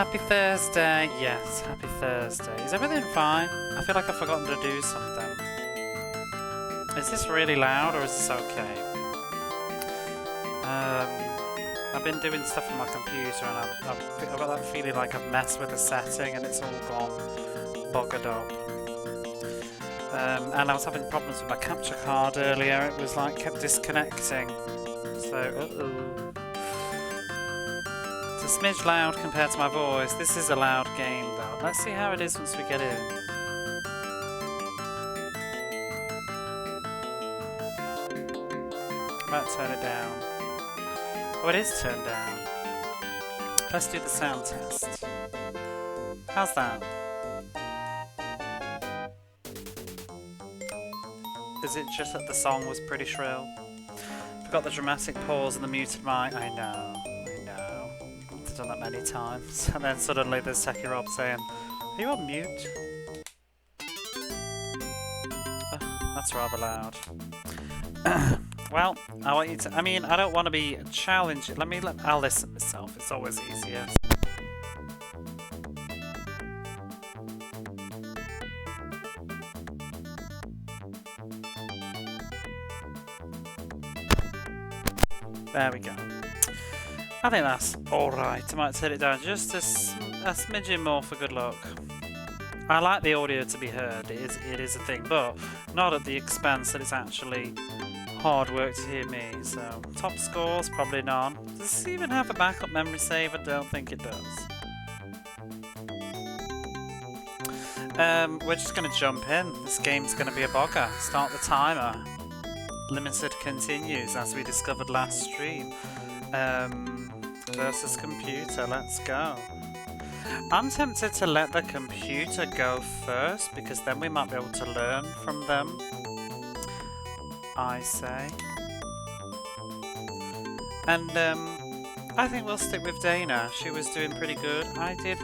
Happy Thursday. Yes, happy Thursday. Is everything fine? I feel like I've forgotten to do something. Is this really loud or is this okay? I've been doing stuff on my computer and I've got that feeling like I've messed with the setting and it's all gone buggered up. And I was having problems with my capture card earlier. It was like kept disconnecting. So, It's a smidge loud compared to my voice. This is a loud game though. Let's see how it is once we get in. Might turn it down. Oh, it is turned down. Let's do the sound test. How's that? Is it just that the song was pretty shrill? Forgot the dramatic pause and the muted mic. I know. I've done that many times. And then suddenly there's Techie Rob saying, "Are you on mute?" That's rather loud. Well, I want you to. I mean, I don't want to be challenged. I'll listen myself. It's always easier. There we go. I think that's alright. I might turn it down just a smidgen more for good luck. I like the audio to be heard. It is a thing, but not at the expense that it's actually hard work to hear me. So, top scores, probably none. Does this even have a backup memory save? I don't think it does. We're just going to jump in. This game's going to be a bogger. Start the timer. Limited continues as we discovered last stream. Versus computer, let's go. I'm tempted to let the computer go first because then we might be able to learn from them. I say. And I think we'll stick with Dana. She was doing pretty good. I did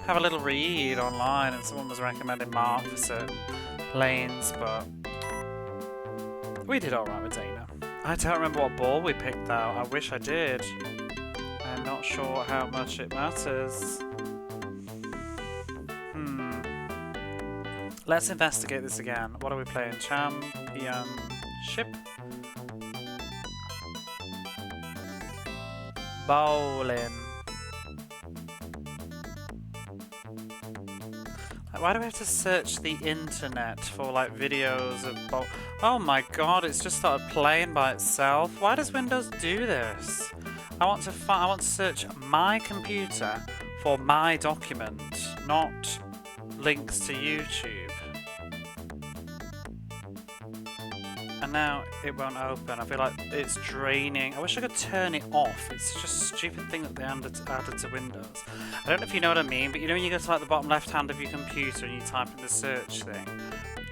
have a little read online and someone was recommending Mark for certain lanes, but we did alright with Dana. I don't remember what ball we picked though. I wish I did. I'm not sure how much it matters. Let's investigate this again. What are we playing? Championship? Bowling. Why do we have to search the internet for like videos of bowl? Oh my god, it's just started playing by itself. Why does Windows do this? I want to search my computer for my document, not links to YouTube. And now it won't open. I feel like it's draining. I wish I could turn it off. It's just a stupid thing that they added to Windows. I don't know if you know what I mean, but you know when you go to like the bottom left hand of your computer and you type in the search thing,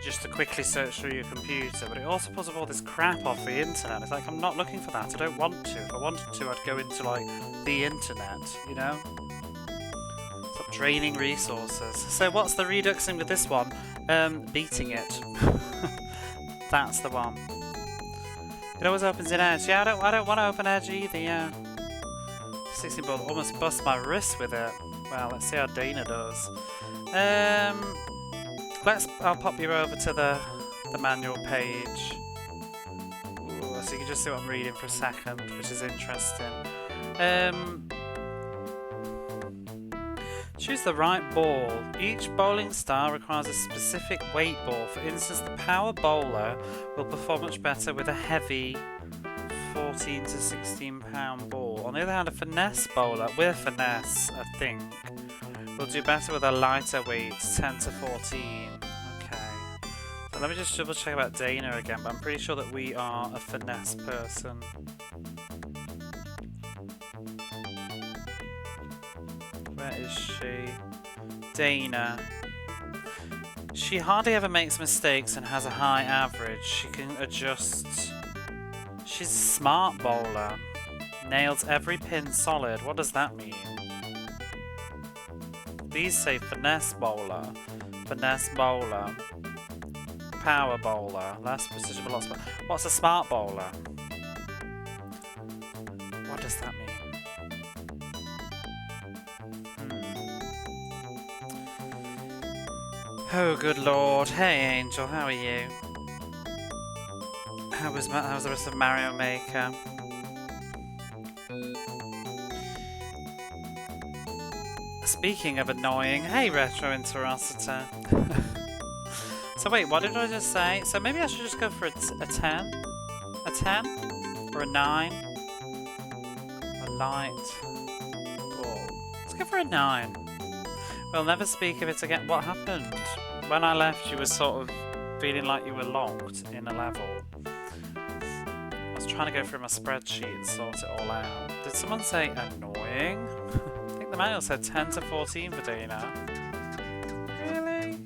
just to quickly search through your computer, but it also pulls up all this crap off the internet. It's like, I'm not looking for that. I don't want to. If I wanted to, I'd go into like the internet, you know? Stop draining resources. So what's the reduxing with this one? Beating it. That's the one. It always opens in Edge. Yeah, I don't want to open Edge either, yeah. 16 ball almost bust my wrist with it. Well, let's see how Dana does. I'll pop you over to the manual page. Ooh, so you can just see what I'm reading for a second, which is interesting. Choose the right ball. Each bowling style requires a specific weight ball. For instance, the power bowler will perform much better with a heavy 14 to 16 pound ball. On the other hand, a finesse bowler, with finesse, I think, will do better with a lighter weight, 10 to 14. Okay. So let me just double check about Dana again, but I'm pretty sure that we are a finesse person. Where is she? Dana. She hardly ever makes mistakes and has a high average. She can adjust. She's a smart bowler. Nails every pin solid. What does that mean? These say finesse bowler. Finesse bowler. Power bowler. Less precision but lots. What's a smart bowler? What does that mean? Oh, good lord. Hey, Angel, how are you? How's the rest of Mario Maker? Speaking of annoying, hey, Retro Interosity. So wait, what did I just say? So maybe I should just go for a 10? A 10? Or a 9? A light ball. Let's go for a 9. We'll never speak of it again. What happened? When I left, you were sort of feeling like you were locked in a level. I was trying to go through my spreadsheet and sort it all out. Did someone say annoying? I think the mail said 10 to 14 for Dina. Really?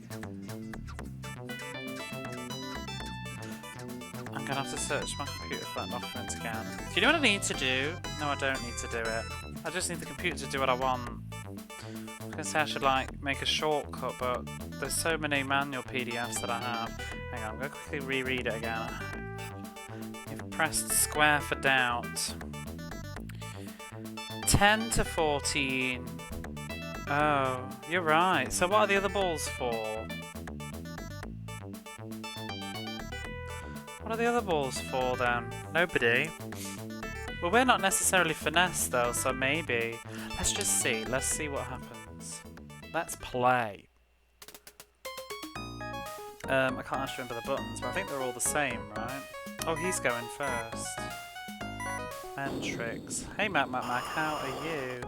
I'm gonna have to search my computer for that document again. Do you know what I need to do? No, I don't need to do it. I just need the computer to do what I want. I was gonna say I should like make a shortcut, but there's so many manual PDFs that I have. Hang on, I'm gonna quickly reread it again. You've pressed square for doubt. 10 to 14. Oh, you're right. So what are the other balls for? What are the other balls for then? Nobody. Well, we're not necessarily finesse though, so maybe. Let's just see. Let's see what happens. Let's play. I can't actually remember the buttons, but I think they're all the same, right? Oh, he's going first. Mentrix. Hey, Mac, how are you?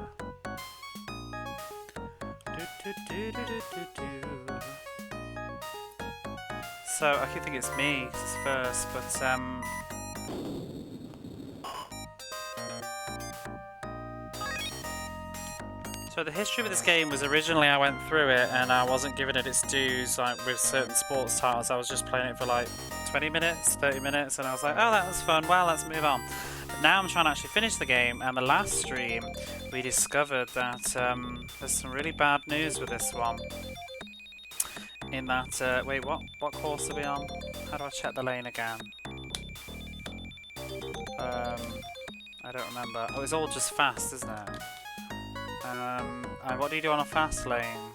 So, I keep thinking it's me, 'cause it's first, but, So the history of this game was originally I went through it and I wasn't giving it its dues, like with certain sports titles. I was just playing it for like 20 minutes, 30 minutes, and I was like, oh, that was fun, well, let's move on. But now I'm trying to actually finish the game, and the last stream we discovered that there's some really bad news with this one. In that, wait, what course are we on? How do I check the lane again? I don't remember. Oh, it's all just fast, isn't it? And what do you do on a fast lane?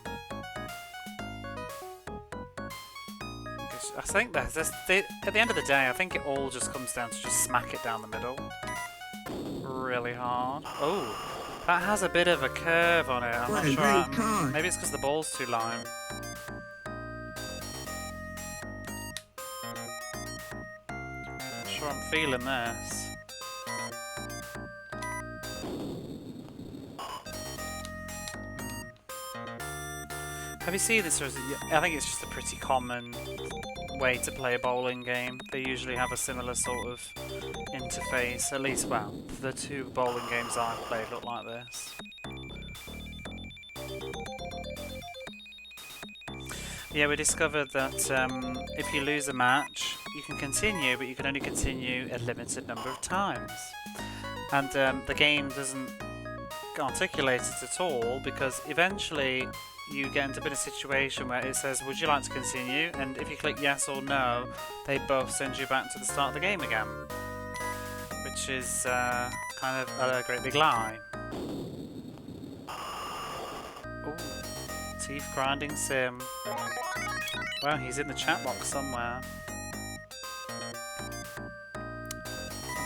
I think at the end of the day, I think it all just comes down to just smack it down the middle. Really hard. Oh, that has a bit of a curve on it. I'm not sure. Maybe it's because the ball's too low. I'm sure I'm feeling this. Have you seen this? Or is it, I think it's just a pretty common way to play a bowling game. They usually have a similar sort of interface. At least, well, the two bowling games I've played look like this. Yeah, we discovered that if you lose a match, you can continue, but you can only continue a limited number of times. And the game doesn't articulate it at all, because eventually you get into a bit of situation where it says, would you like to continue? And if you click yes or no, they both send you back to the start of the game again. Which is kind of a great big lie. Ooh, teeth grinding sim. Well, he's in the chat box somewhere.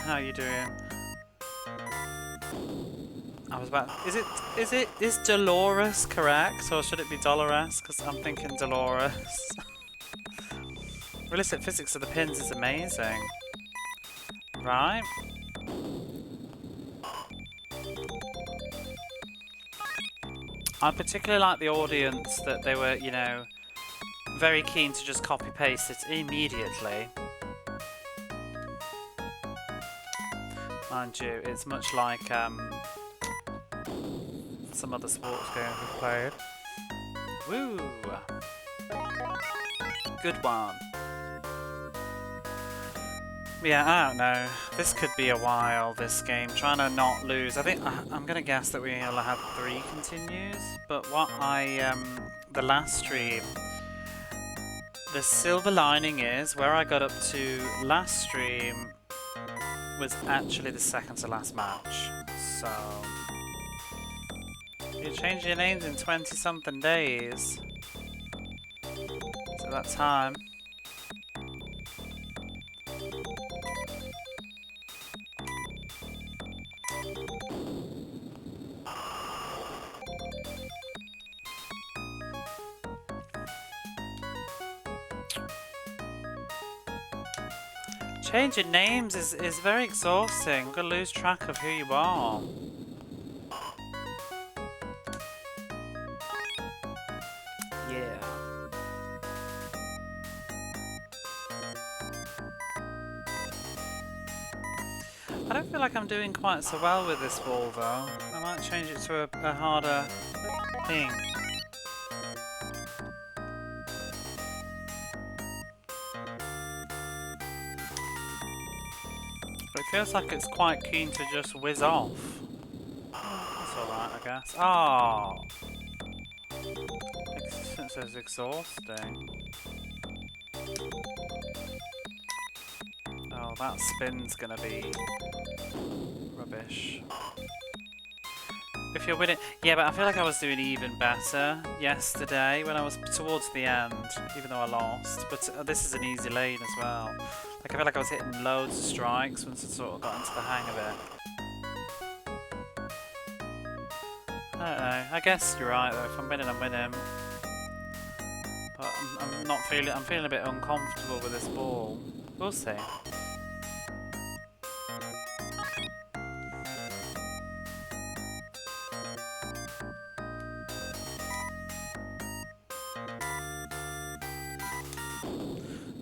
How are you doing? I was about. Is Dolores correct, or should it be Dolores? Because I'm thinking Dolores. Realistic physics of the pins is amazing, right? I particularly like the audience that they were, you know, very keen to just copy paste it immediately. Mind you, it's much like some other sports games we've played. Woo! Good one. Yeah, I don't know. This could be a while, this game. Trying to not lose. I think I'm gonna guess that we'll have 3 continues. But what the last stream, the silver lining is where I got up to last stream was actually the second to last match. So you changed your names in 20-something days. at that time. Changing names is very exhausting. We're gonna lose track of who you are. Yeah. I don't feel like I'm doing quite so well with this ball though. I might change it to a harder thing. But it feels like it's quite keen to just whiz off. That's alright, I guess. Oh! Existence is exhausting. Oh, that spin's gonna be rubbish. If you're winning... Yeah, but I feel like I was doing even better yesterday when I was towards the end, even though I lost. But this is an easy lane as well. Like, I feel like I was hitting loads of strikes once I sort of got into the hang of it. I don't know. I guess you're right though. If I'm winning, I'm winning. But I'm not feeling... I'm feeling a bit uncomfortable with this ball. We'll see.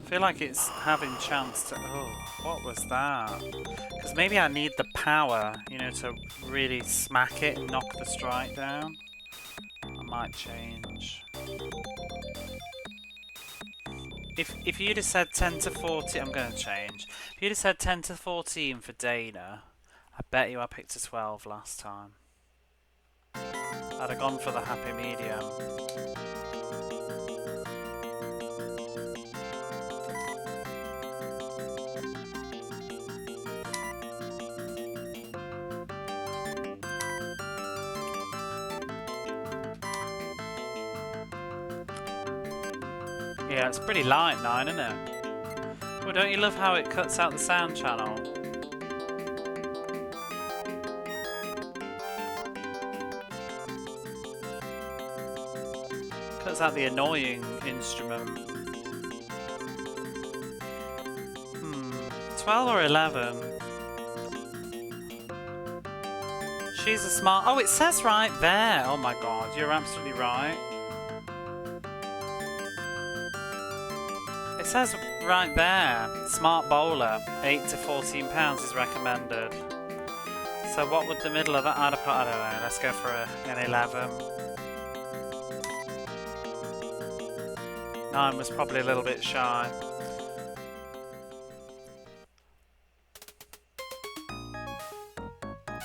I feel like it's having chance to... Oh, what was that? Because maybe I need the power, you know, to really smack it and knock the strike down. I might change. If you'd have said 10 to 14... I'm going to change. If you'd have said 10 to 14 for Dana, I bet you I picked a 12 last time. I'd have gone for the happy medium. Yeah, it's pretty light, 9, isn't it? Well, don't you love how it cuts out the sound channel? Cuts out the annoying instrument. 12 or 11? She's a smart... Oh, it says right there! Oh my god, you're absolutely right. It says right there, smart bowler, 8 to 14 pounds is recommended. So what would the middle of that? I don't know, let's go for an 11. 9 was probably a little bit shy.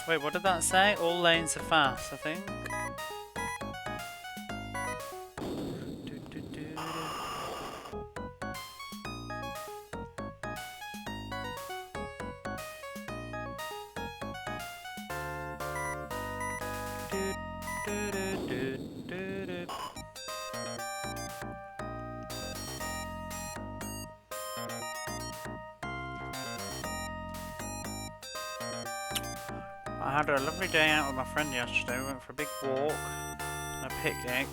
Wait, what did that say? All lanes are fast, I think. I had a lovely day out with my friend yesterday. We went for a big walk and a picnic.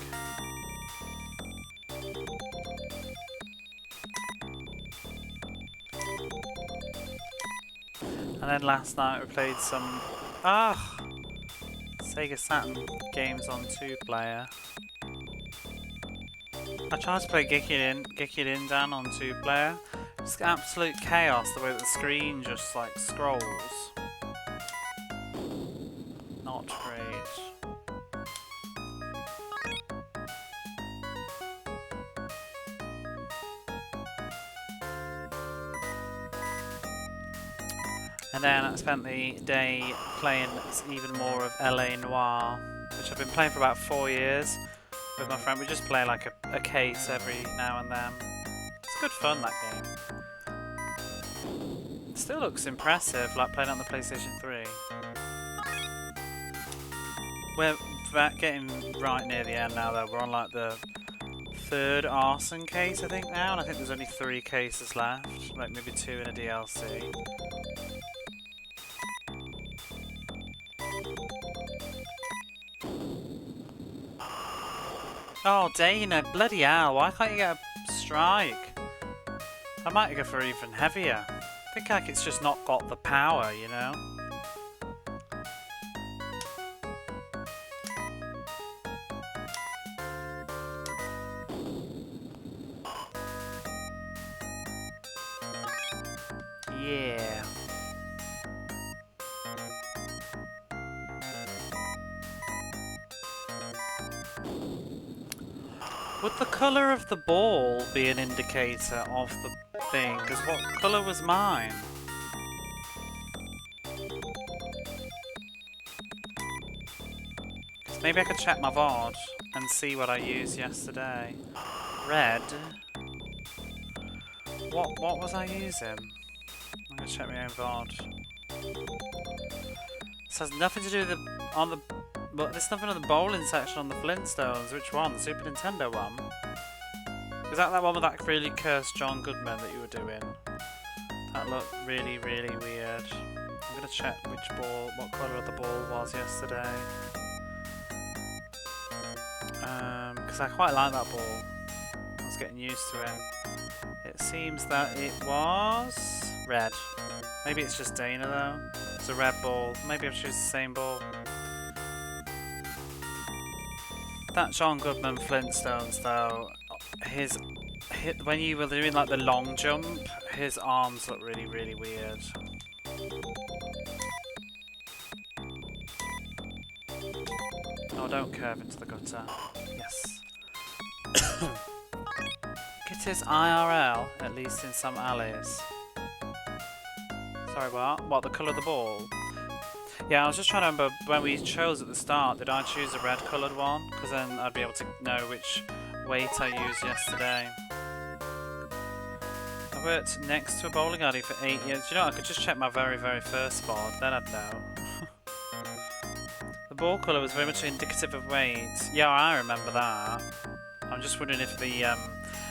And then last night we played some Sega Saturn games on 2-player. I tried to play Gekkeirin Dan on 2-player. It's absolute chaos the way that the screen just like scrolls. Not great. And then I spent the day playing even more of LA Noire, which I've been playing for about 4 years with my friend. We just play like a case every now and then. It's good fun, that game. It still looks impressive, like playing on the PlayStation 3. We're getting right near the end now though. We're on like the third arson case, I think, now, and I think there's only 3 cases left. Like, maybe 2 in a DLC. Oh, Dana, bloody hell, why can't you get a strike? I might go for even heavier. I think like it's just not got the power, you know? Yeah. Would the colour of the ball be an indicator of the thing? Because what colour was mine? Maybe I could check my VOD and see what I used yesterday. Red. What was I using? I'm gonna check my own VOD. This has nothing to do with but there's nothing on the bowling section on the Flintstones. Which one? The Super Nintendo one? Was that one with that really cursed John Goodman that you were doing? That looked really, really weird. I'm gonna check what colour of the ball was yesterday. Because I quite like that ball. I was getting used to it. It seems that it was red. Maybe it's just Dana though. It's a red ball. Maybe I've chosen the same ball. That John Goodman Flintstones though, when you were doing like the long jump, his arms look really, really weird. Oh, don't curve into the gutter. Yes. It is IRL, at least in some alleys. Sorry, what? What, the colour of the ball? Yeah, I was just trying to remember when we chose at the start, did I choose a red coloured one? Because then I'd be able to know which weight I used yesterday. I worked next to a bowling alley for 8 years. You know, I could just check my very, very first VOD, then I'd know. The ball colour was very much indicative of weight. Yeah, I remember that. I'm just wondering if the...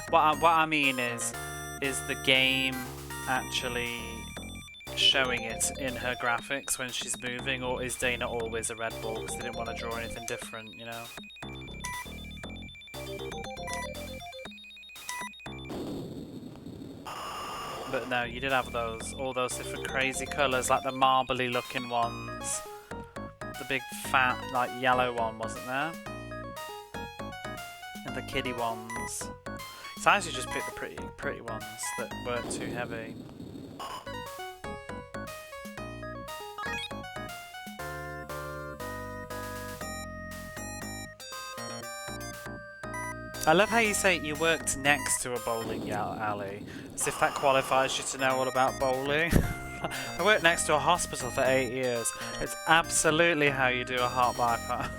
what I mean is the game actually showing it in her graphics when she's moving, or is Dana always a red ball because they didn't want to draw anything different, you know? But no, you did have all those different crazy colours, like the marbly looking ones. The big fat, like yellow one, wasn't there? And the kiddie ones. So I actually just picked the pretty ones that weren't too heavy. I love how you say you worked next to a bowling alley, as if that qualifies you to know all about bowling. I worked next to a hospital for 8 years. It's absolutely how you do a heart bypass.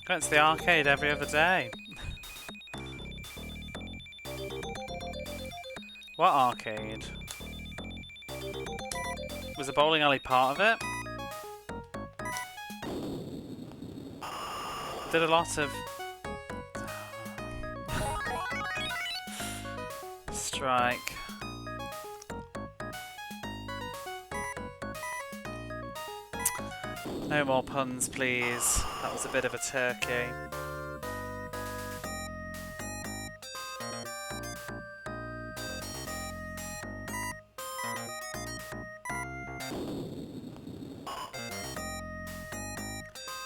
Going to the arcade every other day. What arcade? Was the bowling alley part of it? Did a lot of... Strike. No more puns, please. That was a bit of a turkey.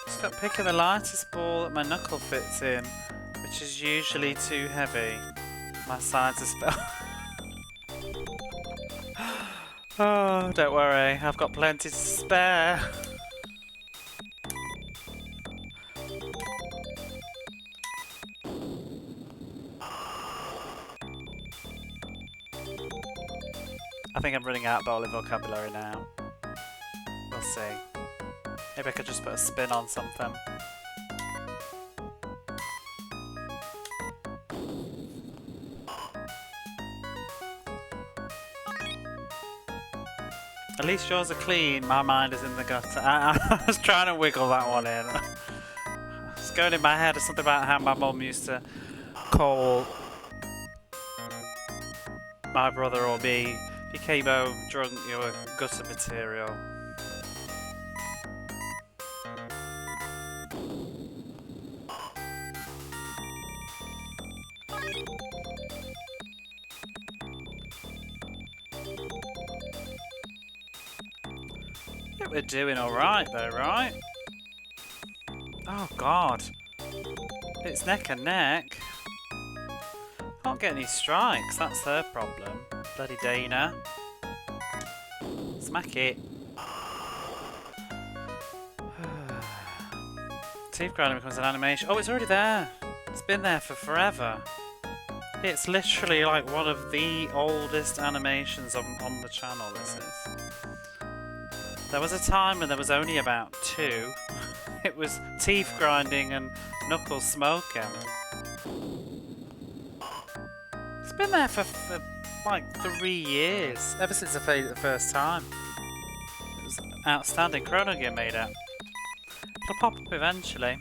Stop picking the lightest ball that my knuckle fits in, which is usually too heavy. My sides are spelled. Oh, don't worry, I've got plenty to spare. I think I'm running out of bowling vocabulary now. We'll see. Maybe I could just put a spin on something. At least yours are clean. My mind is in the gutter. I was trying to wiggle that one in. It's going in my head. It's something about how my mum used to call my brother or me. If you came home drunk, you were gutter material. I think we're doing alright though, right? Oh god. It's neck and neck. Can't get any strikes, that's her problem. Bloody Dana. Smack it. Teeth grinding becomes an animation. Oh, it's already there. It's been there for forever. It's literally like one of the oldest animations on the channel, this is. There was a time when there was only about 2. It was teeth grinding and knuckles smoking. It's been there for like 3 years, ever since I played it the first time. It was outstanding. Chrono Gear made it. It'll pop up eventually.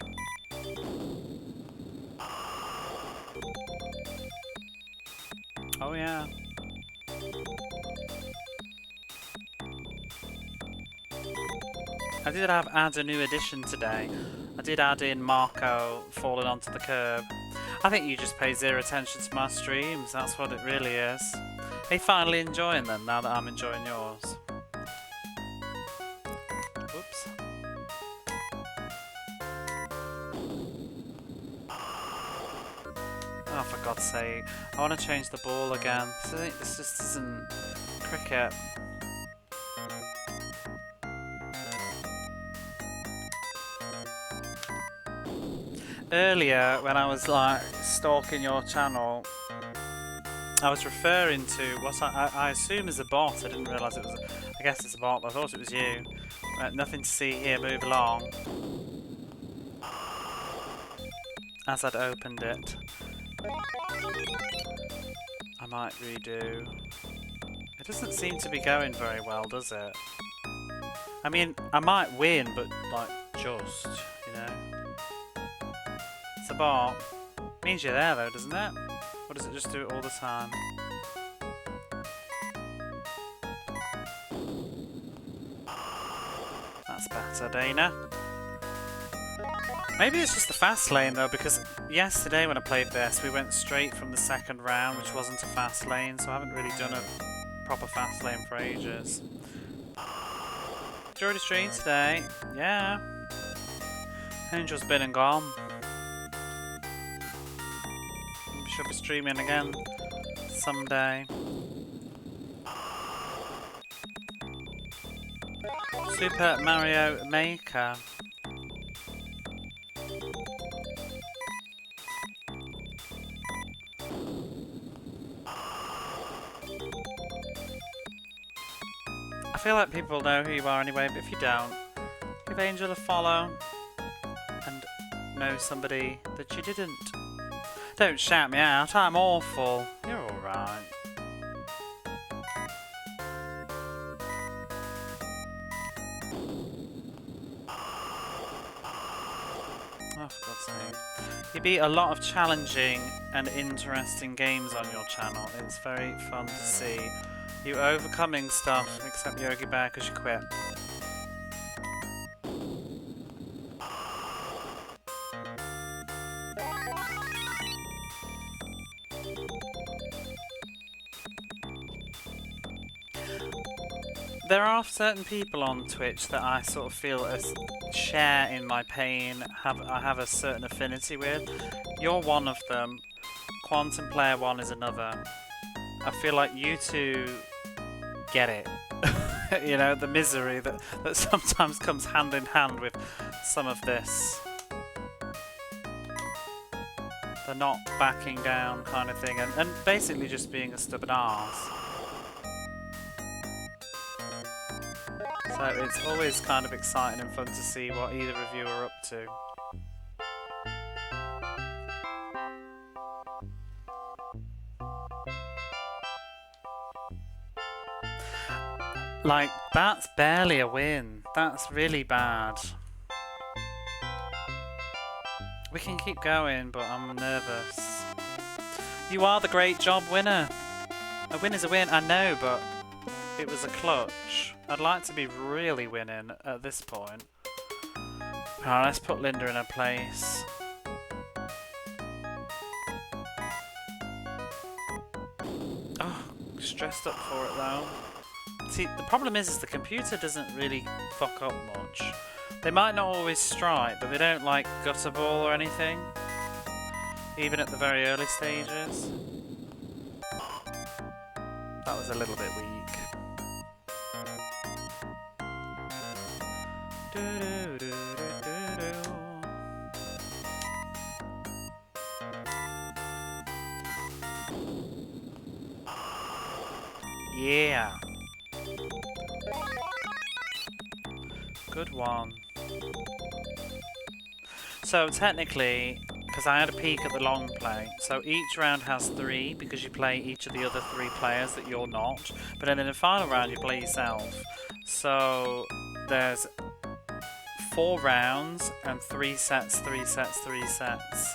Oh yeah. I did add a new addition today. I did add in Marco falling onto the curb. I think you just pay 0 attention to my streams, that's what it really is. Are you finally enjoying them now that I'm enjoying yours? Oops. Oh, for God's sake. I want to change the ball again. This just isn't cricket. Earlier, when I was like stalking your channel, I was referring to what I assume is a bot. I didn't realise it was I guess it's a bot, but I thought it was you. Nothing to see here, move along. As I'd opened it. I might redo. It doesn't seem to be going very well, does it? I mean, I might win, but like, just, you know. It's a bot. Means you're there though, doesn't it? Or does it just do it all the time? That's better, Dana. Maybe it's just the fast lane though, because yesterday when I played this, we went straight from the second round, which wasn't a fast lane, so I haven't really done a proper fast lane for ages. Did you already stream today? Yeah. Angel's been and gone. Should be streaming again someday. Super Mario Maker. I feel like people know who you are anyway, but if you don't, give Angel a follow and know somebody that you didn't. Don't shout me out, I'm awful. You're alright. Oh, for God's sake. You beat a lot of challenging and interesting games on your channel. It's very fun to see you overcoming stuff, except Yogi Bear because you quit. There are certain people on Twitch that I sort of feel share in my pain, I have a certain affinity with. You're one of them. Quantum Player 1 is another. I feel like you two get it. You know, the misery that sometimes comes hand in hand with some of this. The not backing down kind of thing, and basically just being a stubborn arse. So it's always kind of exciting and fun to see what either of you are up to. Like, that's barely a win. That's really bad. We can keep going, but I'm nervous. You are the great job winner. A win is a win, I know, but it was a clutch. I'd like to be really winning at this point. Alright, let's put Linda in her place. Oh, stressed up for it though. See, the problem is the computer doesn't really fuck up much. They might not always strike, but they don't like gutter ball or anything. Even at the very early stages. That was a little bit weak. Yeah. Good one. So technically, because I had a peek at the long play, so each round has 3 because you play each of the other 3 players that you're not, but then in the final round you play yourself. So there's 4 rounds and 3 sets, 3 sets, 3 sets,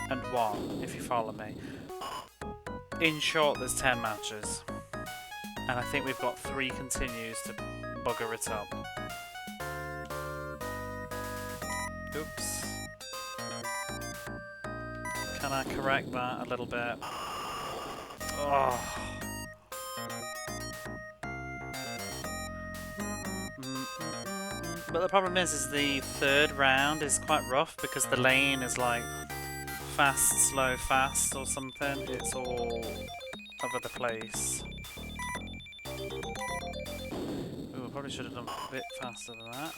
and 1, if you follow me. In short, there's 10 matches. And I think we've got 3 continues to bugger it up. Oops. Can I correct that a little bit? Oh. But the problem is the 3rd round is quite rough because the lane is like fast, slow, fast or something. It's all over the place. Ooh, probably should have done a bit faster than that.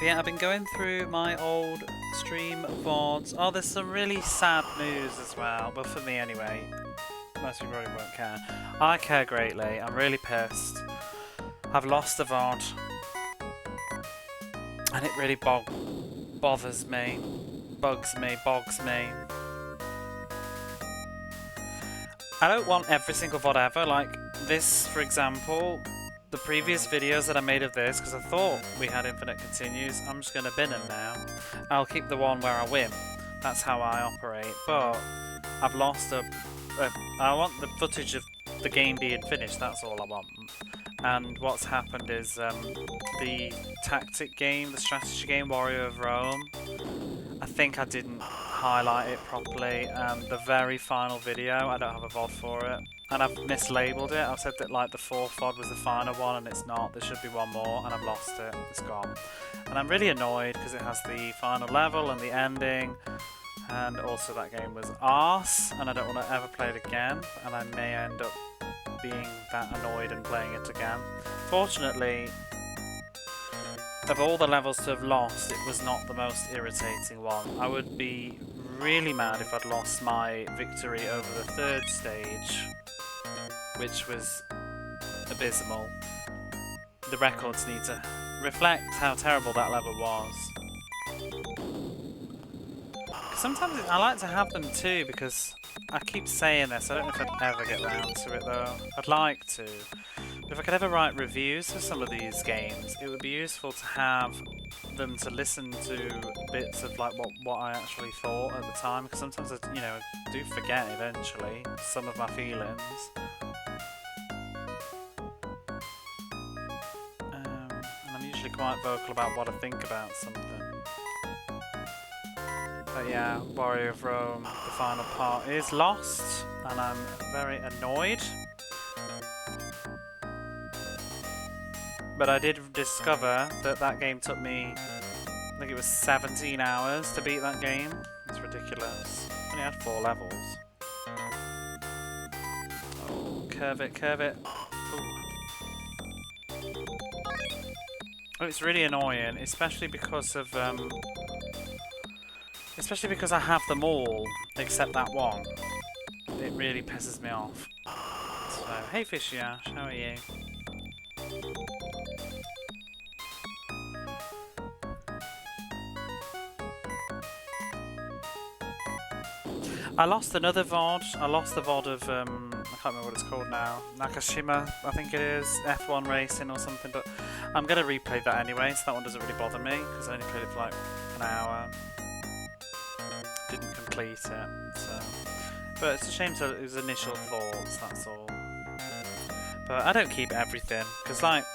Yeah, I've been going through my old stream VODs. Oh, there's some really sad news as well. Well, for me anyway. Most people probably won't care. I care greatly. I'm really pissed. I've lost the VOD. And it really bothers me. Bogs me. I don't want every single VOD ever. Like this, for example. The previous videos that I made of this, because I thought we had infinite continues, I'm just going to bin them now. I'll keep the one where I win. That's how I operate. But I've lost I want the footage of the game being finished, that's all I want. And what's happened is the tactic game, the strategy game, Warrior of Rome, I think I didn't highlight it properly, and the very final video, I don't have a VOD for it. And I've mislabeled it. I've said that like the 4th VOD was the final one, and it's not. There should be one more, and I've lost it. It's gone. And I'm really annoyed because it has the final level and the ending, and also that game was arse, and I don't want to ever play it again, and I may end up being that annoyed and playing it again. Fortunately, of all the levels to have lost, it was not the most irritating one. I would be really mad if I'd lost my victory over the 3rd stage, which was abysmal. The records need to reflect how terrible that level was. Sometimes I like to have them too, because I keep saying this, I don't know if I'd ever get round to it though. I'd like to. If I could ever write reviews for some of these games, it would be useful to have them to listen to bits of like what I actually thought at the time, because sometimes I, do forget eventually some of my feelings. And I'm usually quite vocal about what I think about something. But yeah, Warrior of Rome, the final part is lost, and I'm very annoyed. But I did discover that that game took me, I think it was 17 hours to beat that game. It's ridiculous. I only had 4 levels. Oh, curve it, curve it. Ooh. Oh, it's really annoying, especially because of, especially because I have them all, except that one. It really pisses me off. So, hey Fishy Ash, how are you? I lost another VOD. I lost the VOD of, I can't remember what it's called now. Nakashima, I think it is. F1 Racing or something. But I'm going to replay that anyway, so that one doesn't really bother me. Because I only played it for like an hour. Didn't complete it. So. But it's a shame to his initial thoughts, that's all. But I don't keep everything. Because like,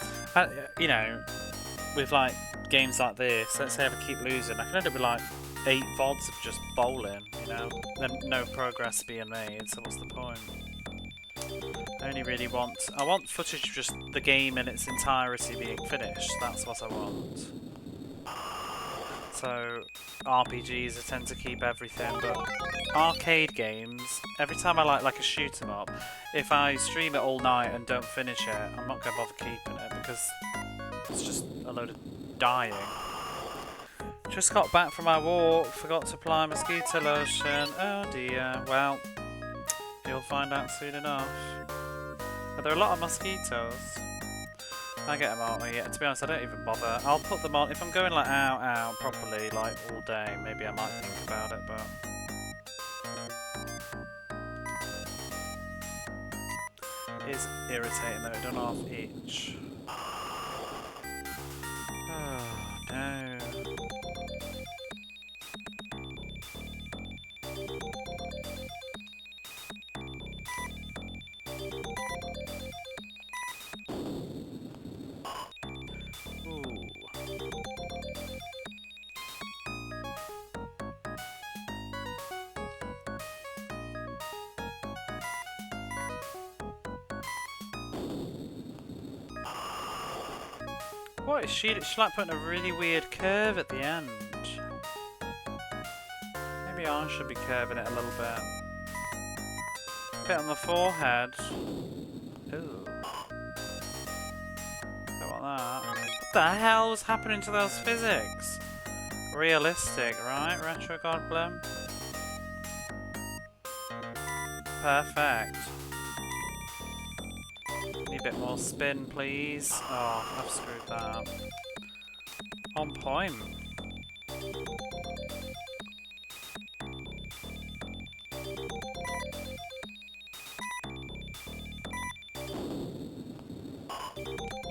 you know, with like games like this, let's say if I keep losing, I can end up with like 8 VODs of just bowling, you know, then no progress being made, so what's the point? I only really want, I want footage of just the game in its entirety being finished, that's what I want. So, RPGs I tend to keep everything, but arcade games, every time I like a shoot 'em up, if I stream it all night and don't finish it, I'm not going to bother keeping it, because it's just a load of dying. Just got back from my walk, forgot to apply mosquito lotion. Oh dear. Well, you'll find out soon enough. But there are a lot of mosquitoes. I get them out. Yeah, to be honest, I don't even bother. I'll put them on if I'm going like out properly, like all day. Maybe I might think about it, but it is irritating though. It don't half itch. Oh no. What is she? She's like putting a really weird curve at the end. Maybe I should be curving it a little bit. Bit on the forehead. Ooh. Don't want that. What the hell was happening to those physics? Realistic, right? Retro Goblin. Perfect. Need a bit more spin, please. Oh, I've screwed that. On point.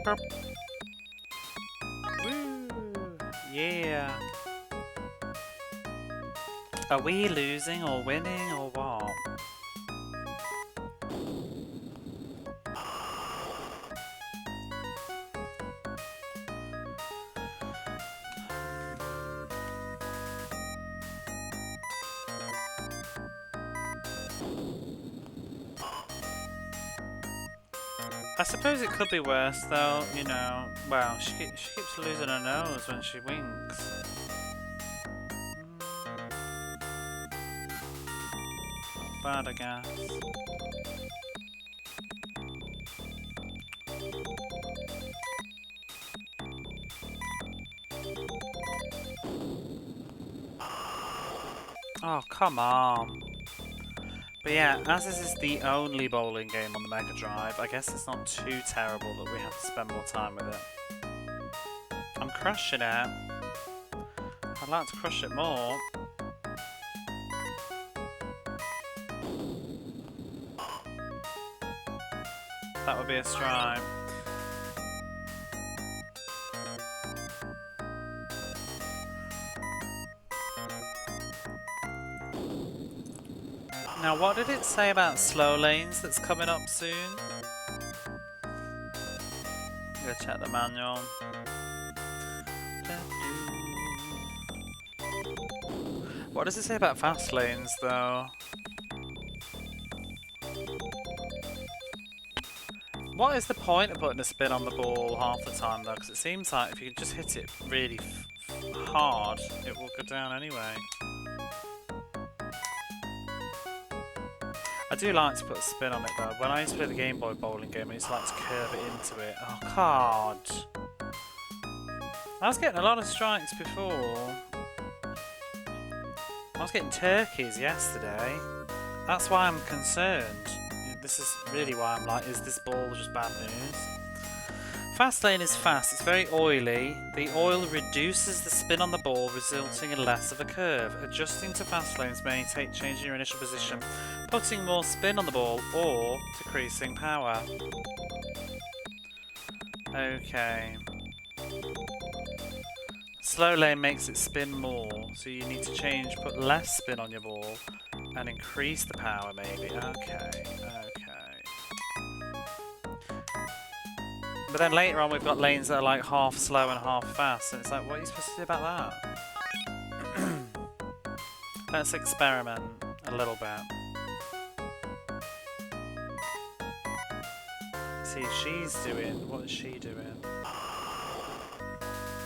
Burp. Woo! Yeah. Are we losing or winning or what? I suppose it could be worse though, you know. Well, she keeps losing her nose when she winks. Not bad, I guess. Oh, come on. But yeah, as this is the only bowling game on the Mega Drive, I guess it's not too terrible that we have to spend more time with it. I'm crushing it. I'd like to crush it more. That would be a strike. Now, what did it say about slow lanes that's coming up soon? I'm gonna check the manual. What does it say about fast lanes, though? What is the point of putting a spin on the ball half the time, though? Because it seems like if you just hit it really hard, it will go down anyway. I do like to put a spin on it though. When I used to play the Game Boy bowling game, I used to like to curve it into it. Oh god! I was getting a lot of strikes before. I was getting turkeys yesterday. That's why I'm concerned. This is really why I'm like, is this ball just bad news? Fast lane is fast, it's very oily. The oil reduces the spin on the ball, resulting in less of a curve. Adjusting to fast lanes may take changing your initial position, putting more spin on the ball, or decreasing power. Okay. Slow lane makes it spin more, so you need to change, put less spin on your ball, and increase the power maybe. Okay, okay. But then later on we've got lanes that are like half slow and half fast, and it's like, what are you supposed to do about that? Let's experiment a little bit. See, she's doing, what is she doing?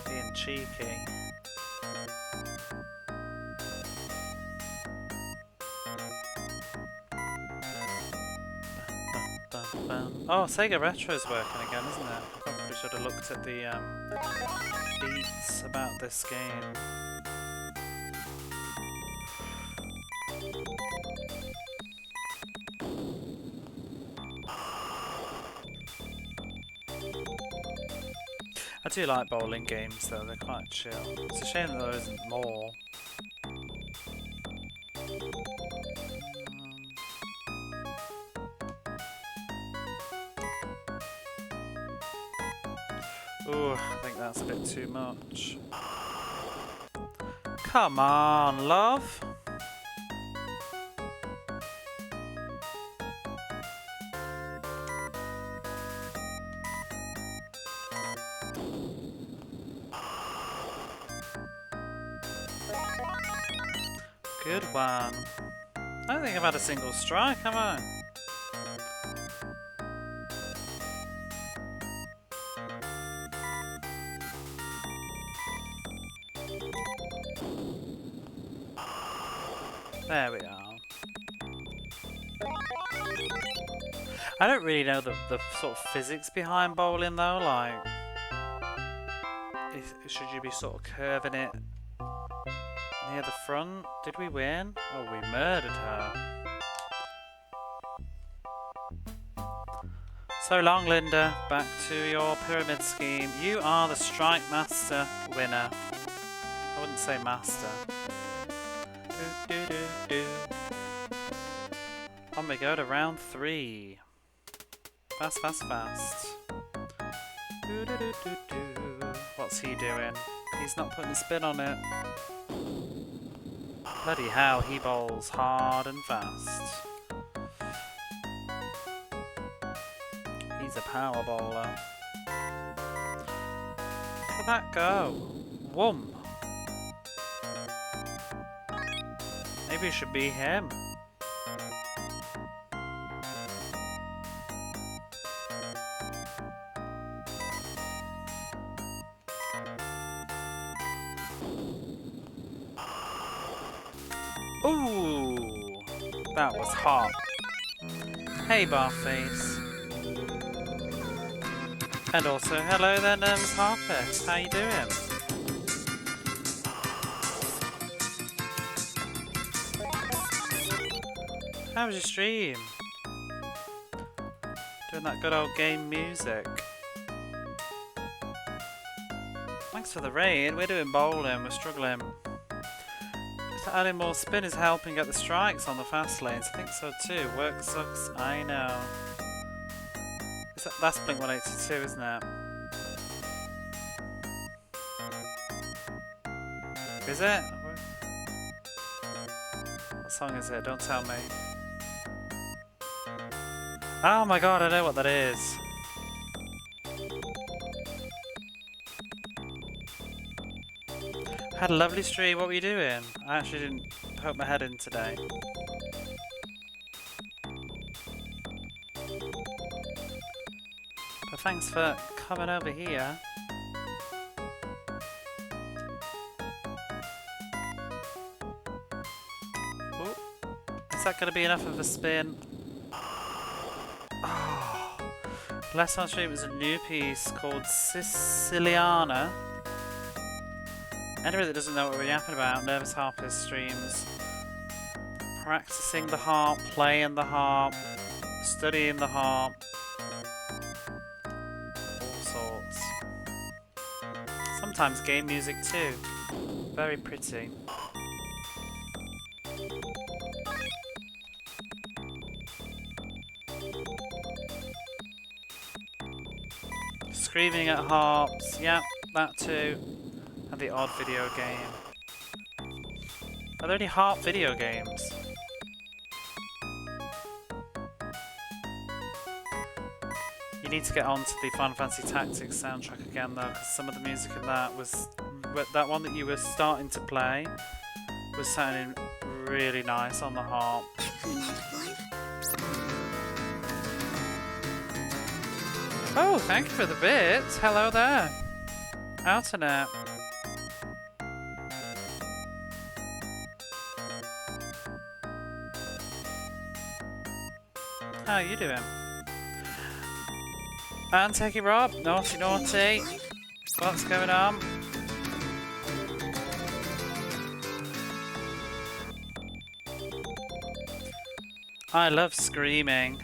Being cheeky. Oh, Sega Retro's working again, isn't it? I probably should have looked at the beats about this game. I do like bowling games though, they're quite chill. It's a shame that there isn't more. Ooh, I think that's a bit too much. Come on, love! Good one. I don't think I've had a single strike, have I? There we are. I don't really know the sort of physics behind bowling though, like... should you be sort of curving it near the front? Did we win? Oh, we murdered her. So long, Linda. Back to your pyramid scheme. You are the strike master winner. I wouldn't say master. Do, do, do, do. On we go to round 3. Fast, fast, fast. Do, do, do, do, do. What's he doing? He's not putting a spin on it. Bloody hell, he bowls hard and fast. He's a power bowler. Look at that go. Whoom. Maybe it should be him. Ooh, that was hot. Hey, Barface. And also, hello there, Nervous Harpist. How you doing? How was your stream? Doing that good old game music. Thanks for the raid. We're doing bowling. We're struggling. Adding more spin is helping get the strikes on the fast lanes. I think so too. Work sucks. I know. That's Blink 182, isn't it? Is it? What song is it? Don't tell me. Oh my god, I know what that is. Had a lovely stream. What were you doing? I actually didn't poke my head in today. But thanks for coming over here. Ooh. Is that going to be enough of a spin? Oh. Last time I streamed was a new piece called Siciliana. Anybody that doesn't know what we're yapping about, Nervous Harpist streams. Practicing the harp, playing the harp, studying the harp. All sometimes game music too. Very pretty. Screaming at harps, yep, that too. And the odd video game. Are there any harp video games? You need to get onto the Final Fantasy Tactics soundtrack again though, because some of the music in that was... that one that you were starting to play was sounding really nice on the harp. Oh, thank you for the bits. Hello there. Internet. How are you doing? And Techie Rob, naughty naughty. What's going on? I love screaming.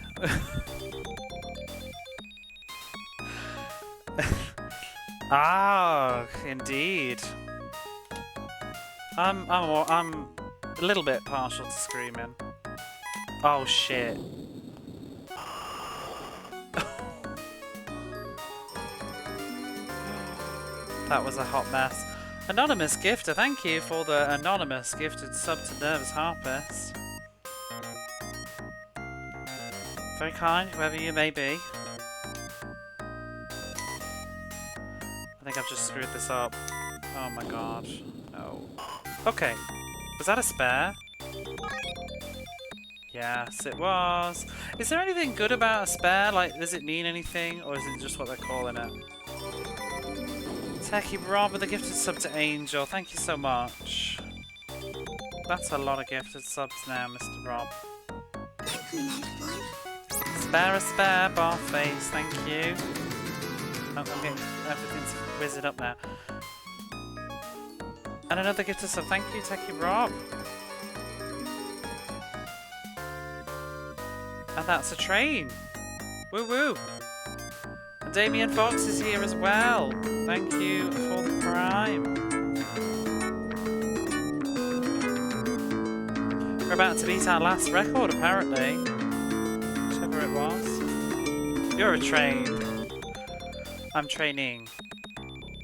Ah, indeed. I'm a little bit partial to screaming. Oh shit. That was a hot mess. Anonymous gifter, thank you for the anonymous gifted sub to Nervous Harpist. Very kind, whoever you may be. I think I've just screwed this up. Oh my god. No. Okay. Was that a spare? Yes, it was. Is there anything good about a spare? Like, does it mean anything? Or is it just what they're calling it? Techie Rob with a gifted sub to Angel. Thank you so much. That's a lot of gifted subs now, Mr. Rob. Spare a spare, bar face. Thank you. Oh, I'm getting everything's whizzed up now. And another gifted sub. Thank you, Techie Rob. And that's a train. Woo woo. And Damien Fox is here as well. Thank you for the prime. We're about to beat our last record, apparently. Whichever it was. You're a train. I'm training.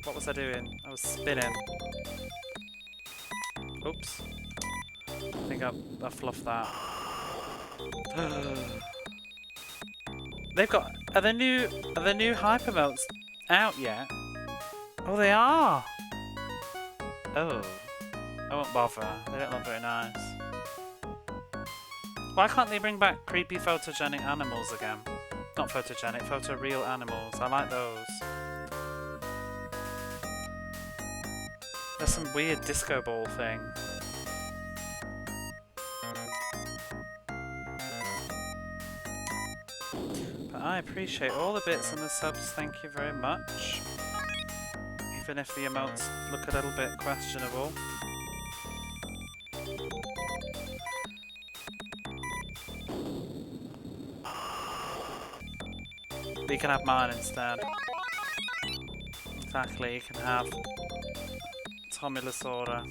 What was I doing? I was spinning. Oops. I think I fluffed that. They've got... Are the new hyper modes out yet? Oh, they are! Oh. I won't bother. They don't look very nice. Why can't they bring back creepy photogenic animals again? Not photogenic, photoreal animals. I like those. There's some weird disco ball thing. But I appreciate all the bits and the subs, thank you very much. Even if the emotes look a little bit questionable. You can have mine instead. Exactly, you can have Tommy Lasorda.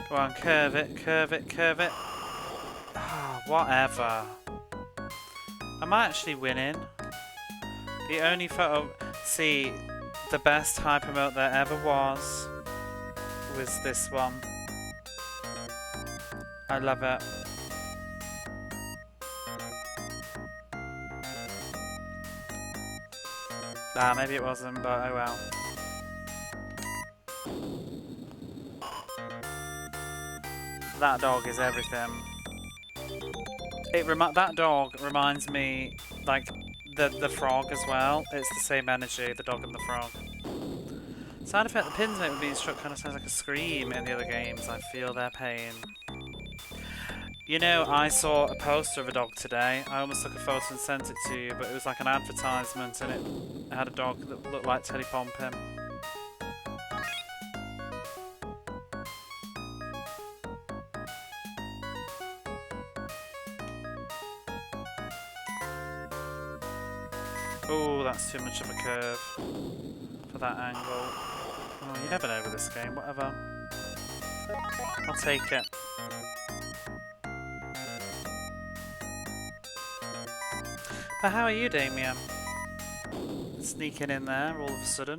Go on, curve it, curve it, curve it. Whatever. Am I actually winning? The only photo... See, the best hypermote there ever was this one. I love it. Ah, maybe it wasn't, but oh well. That dog is everything. That dog reminds me, like, the frog as well. It's the same energy, the dog and the frog. Side effect the pins make with being struck kind of sounds like a scream in the other games. I feel their pain. You know, I saw a poster of a dog today. I almost took a photo and sent it to you, but it was like an advertisement and it had a dog that looked like Teddy Pompim. Oh, that's too much of a curve for that angle. Oh, you never know with this game. Whatever. I'll take it. But how are you, Damien? Sneaking in there all of a sudden.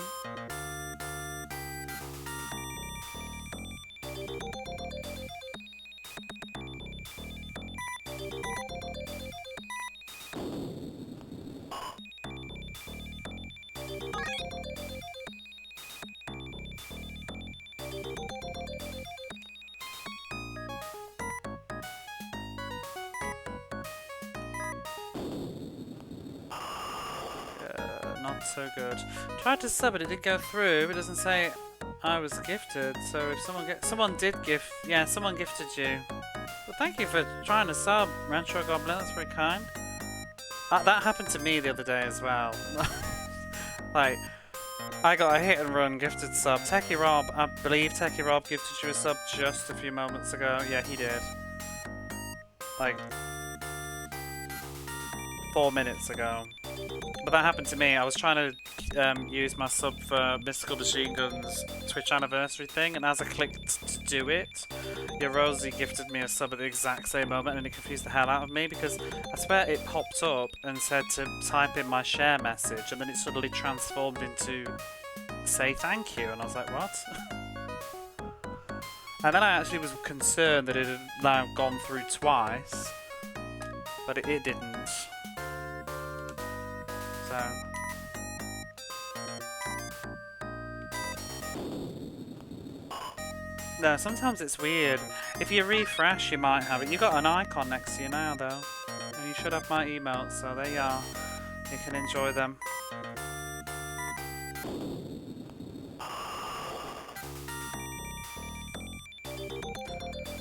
Not so good. Tried to sub, but it didn't go through. It doesn't say I was gifted. So if someone did gift, yeah, someone gifted you. But thank you for trying to sub, Rancho Goblin. That's very kind. That happened to me the other day as well. Like, I got a hit and run gifted sub. Techie Rob, I believe Techie Rob gifted you a sub just a few moments ago. Yeah, he did. Like 4 minutes ago. But that happened to me. I was trying to use my sub for Mystical Machine Gun's Twitch anniversary thing, and as I clicked to do it, yeah, Rosie gifted me a sub at the exact same moment, and it confused the hell out of me because I swear it popped up and said to type in my share message, and then it suddenly transformed into say thank you, and I was like, what? And then I actually was concerned that it had now gone through twice, but it didn't. So. No, sometimes it's weird. If you refresh, you might have it. You've got an icon next to you now, though. And you should have my emotes, so there you are. You can enjoy them.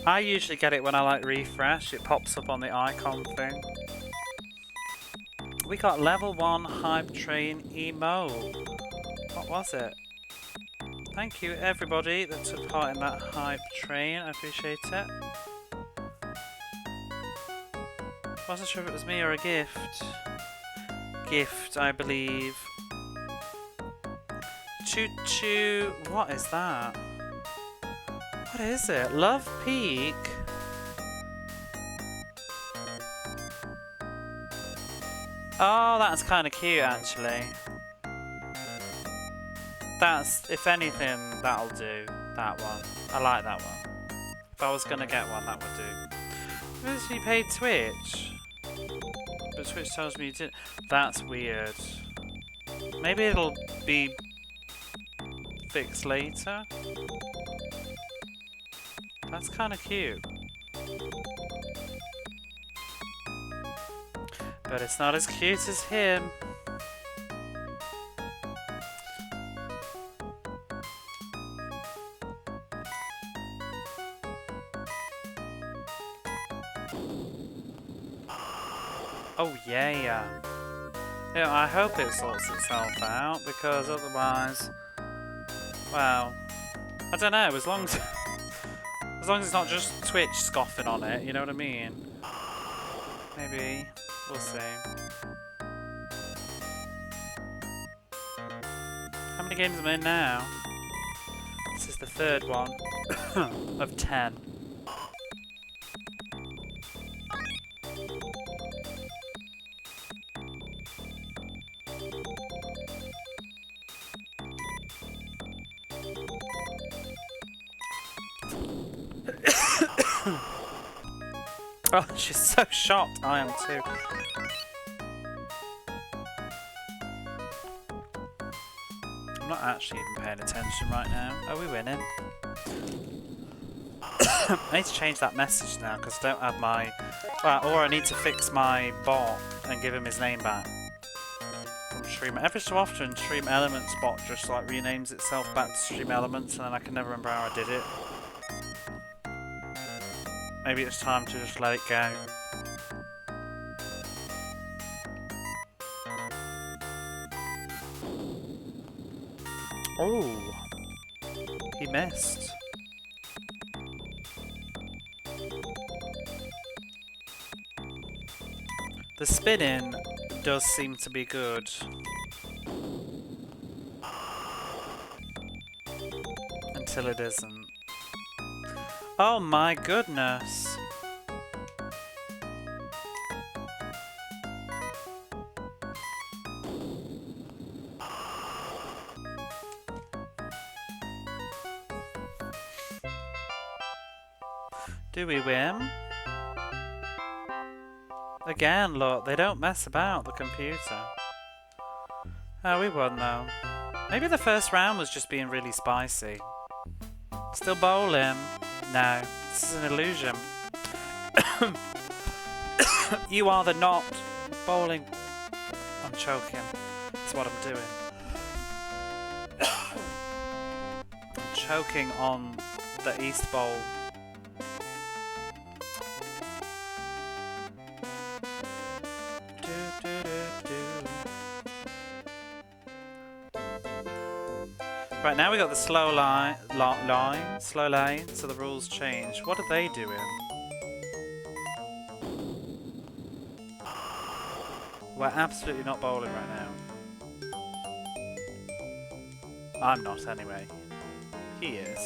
I usually get it when I like refresh. It pops up on the icon thing. We got level 1 hype train emote. What was it? Thank you everybody that took part in that hype train. I appreciate it. Wasn't sure if it was me or a gift. Gift, I believe. Choo choo. What is that? What is it? Love Peak? Oh, that's kind of cute actually. That's, if anything, that'll do. That one. I like that one. If I was gonna get one, that would do. Because you paid Twitch. But Twitch tells me you did. That's weird. Maybe it'll be fixed later. That's kind of cute. But it's not as cute as him. Oh yeah. Yeah, I hope it sorts itself out, because otherwise, well, I don't know, as long as it's not just Twitch scoffing on it, you know what I mean? Maybe, we'll see. How many games am I in now? This is the third one of 10. Oh, she's so shocked. I am too. I'm not actually even paying attention right now. Are we winning? I need to change that message now because I don't have my... Well, or I need to fix my bot and give him his name back. From Stream... Every so often, Stream Elements bot just like renames itself back to Stream Elements, and then I can never remember how I did it. Maybe it's time to just let it go. Oh, he missed. The spinning does seem to be good. Until it isn't. Oh my goodness! Do we win? Again, look, they don't mess about, the computer. Oh, we won though. Maybe the first round was just being really spicy. Still bowling? No, this is an illusion. You are the not bowling. I'm choking. That's what I'm doing. I'm choking on the East Bowl. Right, now we got the slow lane, so the rules change. What are they doing? We're absolutely not bowling right now. I'm not, anyway. He is.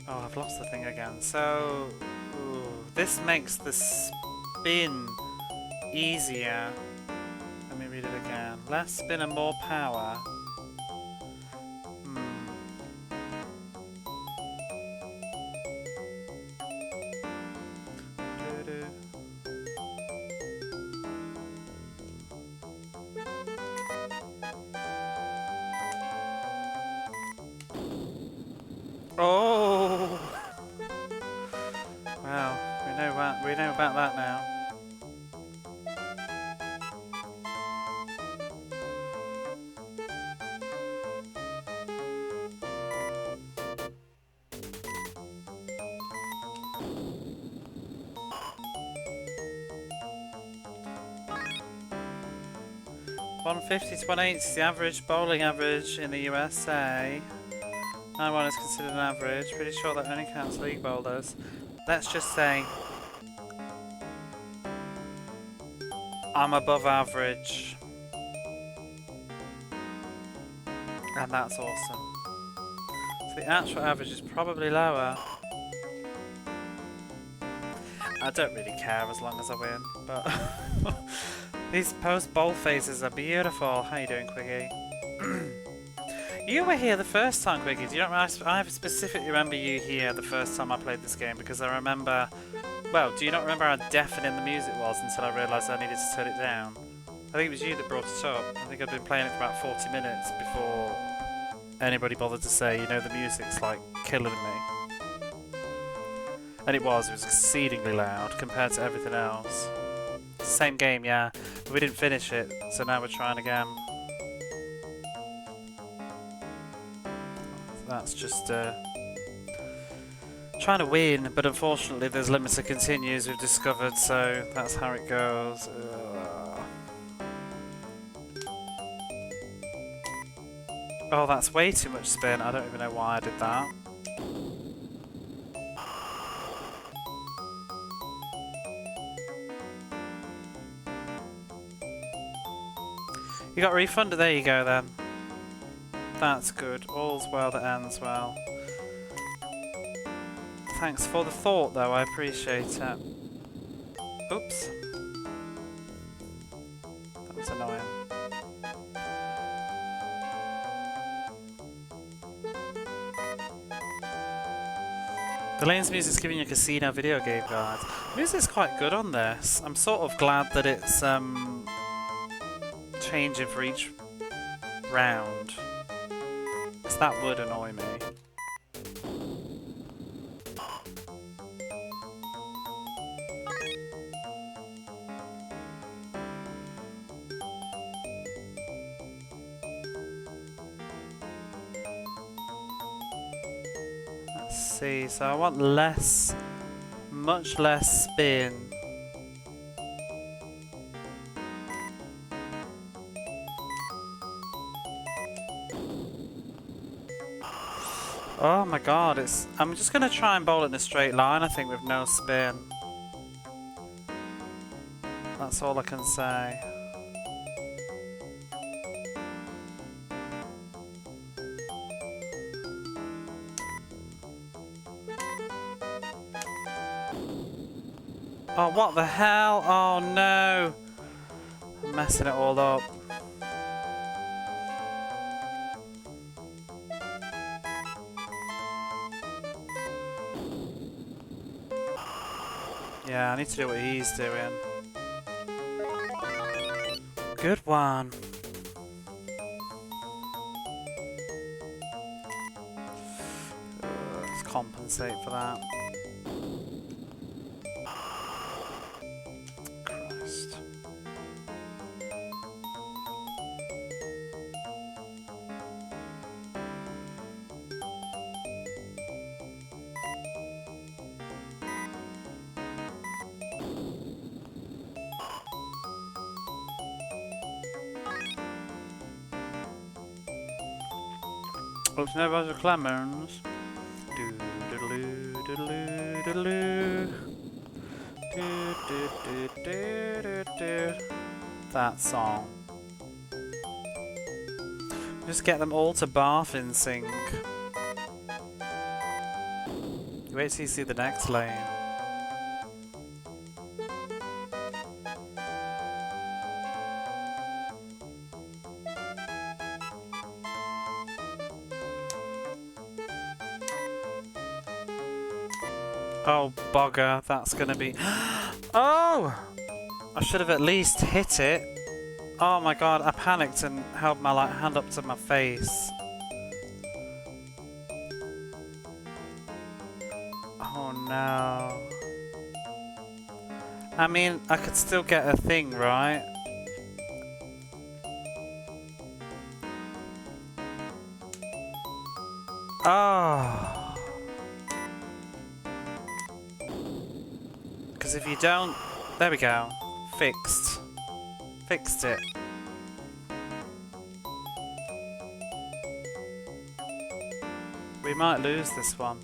Oh, I've lost the thing again. So, this makes the spin easier. Let me read it again. Less spin and more power. Oh! Wow, we know about that now. $150 to $180 is the average bowling average in the USA. 91 is considered an average. Pretty sure that only counts league bowlers. Let's just say I'm above average. And that's awesome. So the actual average is probably lower. I don't really care as long as I win, but these post-bowl phases are beautiful. How you doing, Quiggy? You were here the first time, Quiggy. Do you not? I specifically remember you here the first time I played this game because I remember. Well, do you not remember how deafening the music was until I realised I needed to turn it down? I think it was you that brought it up. I think I'd been playing it for about 40 minutes before anybody bothered to say, you know, the music's like killing me. And it was exceedingly loud compared to everything else. Same game, yeah, but we didn't finish it, so now we're trying again. That's just trying to win, but unfortunately there's limits to continues we've discovered, so that's how it goes. Oh, that's way too much spin. I don't even know why I did that. You got refunded, there you go then. That's good. All's well that ends well. Thanks for the thought though, I appreciate it. Oops. That was annoying. The Lane's music's giving you a casino video game guide. Music's quite good on this. I'm sort of glad that it's changing for each round. Because that would annoy me. Let's see, so I want less, much less spin. Oh my god, it's... I'm just gonna try and bowl it in a straight line, I think, with no spin. That's all I can say. Oh, what the hell? Oh no! I'm messing it all up. Yeah, I need to do what he's doing. Good one. Let's compensate for that. Christ. Looks no bunch of Clemens. That song. Just get them all to barf in sync. Wait till you see the next lane. Oh, bugger, that's gonna be... Oh! I should have at least hit it. Oh my god, I panicked and held my hand up to my face. Oh no. I mean, I could still get a thing, right? Oh. Because if you don't... There we go. Fixed. Fixed it. We might lose this one.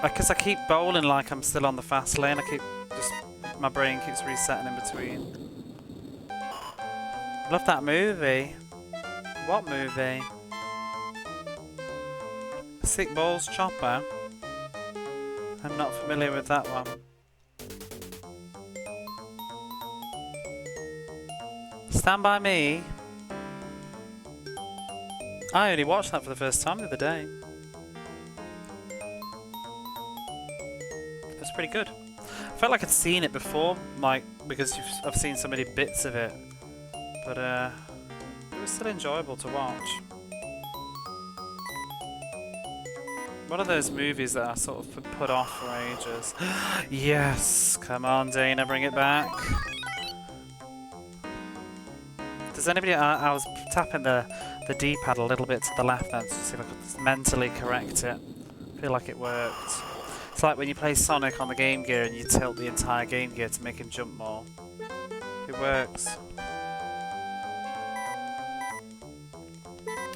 Because I keep bowling like I'm still on the fast lane. I keep just... My brain keeps resetting in between. Love that movie. What movie? Sick Balls Chopper? I'm not familiar with that one. Stand By Me? I only watched that for the first time the other day. It was pretty good. I felt like I'd seen it before, like, because I've seen so many bits of it. But, it was still enjoyable to watch. One of those movies that I sort of put off for ages. Yes! Come on, Dana, bring it back. Does anybody... I was tapping the D-pad a little bit to the left then to see if I could mentally correct it. I feel like it worked. It's like when you play Sonic on the Game Gear and you tilt the entire Game Gear to make him jump more. It works.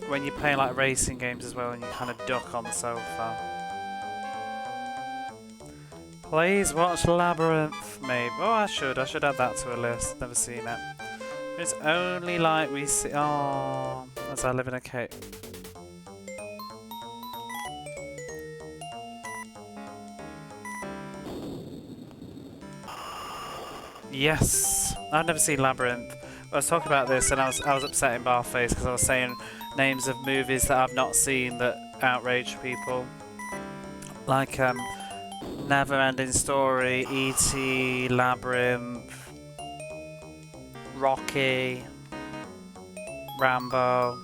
When you play like racing games as well and you kind of duck on the sofa. Please watch Labyrinth, maybe. Oh, I should add that to a list. Never seen it. It's only like we see. Oh, as I live in a cave. Yes, I've never seen Labyrinth. I was talking about this and I was upsetting Barface because I was saying names of movies that I've not seen that outrage people. Like Never Ending Story, E.T., Labyrinth, Rocky, Rambo.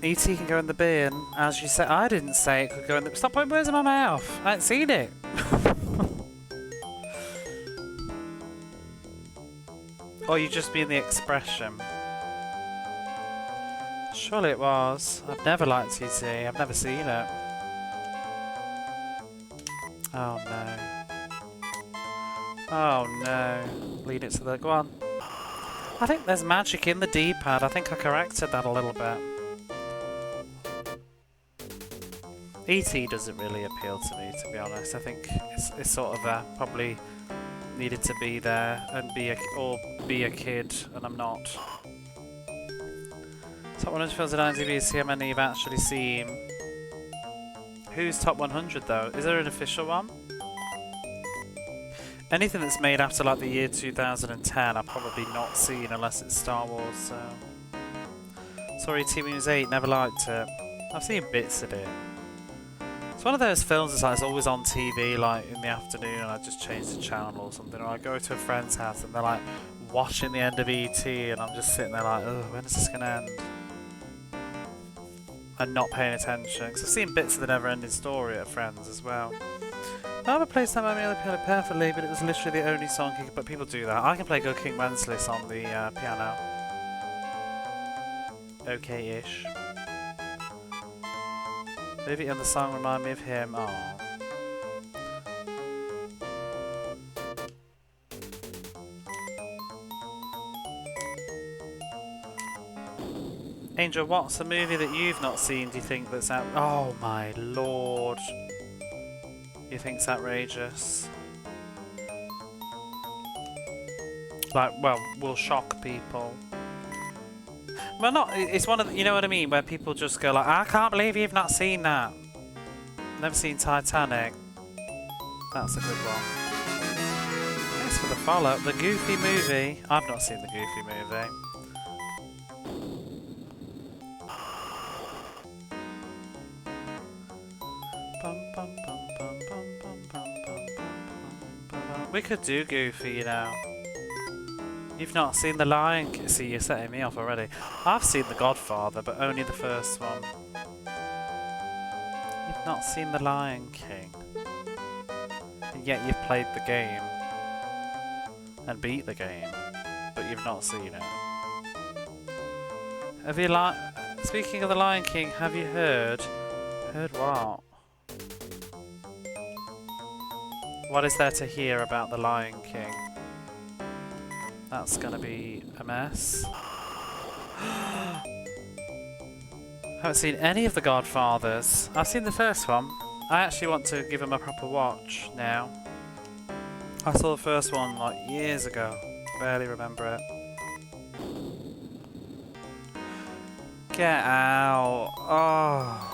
E.T. can go in the bin, as you said. I didn't say it could go in the... Stop putting words in my mouth. I ain't seen it. Or you just mean the expression. Surely it was. I've never liked TT. I've never seen it. Oh no. Oh no. Lead it to the... Go on. I think there's magic in the D-pad. I think I corrected that a little bit. E.T. doesn't really appeal to me, to be honest. I think it's sort of probably needed to be there and be a kid, and I'm not. Top 100 films in IMDb, see how many you've actually seen. Who's top 100 though? Is there an official one? Anything that's made after like the year 2010 I've probably not seen unless it's Star Wars, so... Sorry, T-Muse 8, never liked it. I've seen bits of it. It's one of those films that's like it's always on TV like in the afternoon and I just change the channel or something, or I go to a friend's house and they're like watching the end of E.T. and I'm just sitting there like, ugh, when is this going to end? And not paying attention, because I've seen bits of the Never-Ending Story at friends as well. I never played Stand By Me on the piano perfectly, but it was literally the only song he could... But people do that. I can play Go King Wenceslas on the piano. Okay-ish. Movie and the song remind me of him. Aww. Angel, what's a movie that you've not seen, do you think, that's out... Oh my lord. You think's outrageous? Like, well, will shock people. Well, not... It's one of the... You know what I mean? Where people just go like, I can't believe you've not seen that. Never seen Titanic. That's a good one. Thanks for the follow. The Goofy movie. I've not seen the Goofy movie. We could do Goofy, you know. You've not seen The Lion King. See, you're setting me off already. I've seen The Godfather, but only the first one. You've not seen The Lion King. And yet you've played the game. And beat the game. But you've not seen it. Have you Speaking of The Lion King, have you heard? Heard what? What is there to hear about The Lion King? That's gonna be a mess. Haven't seen any of the Godfathers. I've seen the first one. I actually want to give them a proper watch now. I saw the first one like years ago. Barely remember it. Get out. Oh.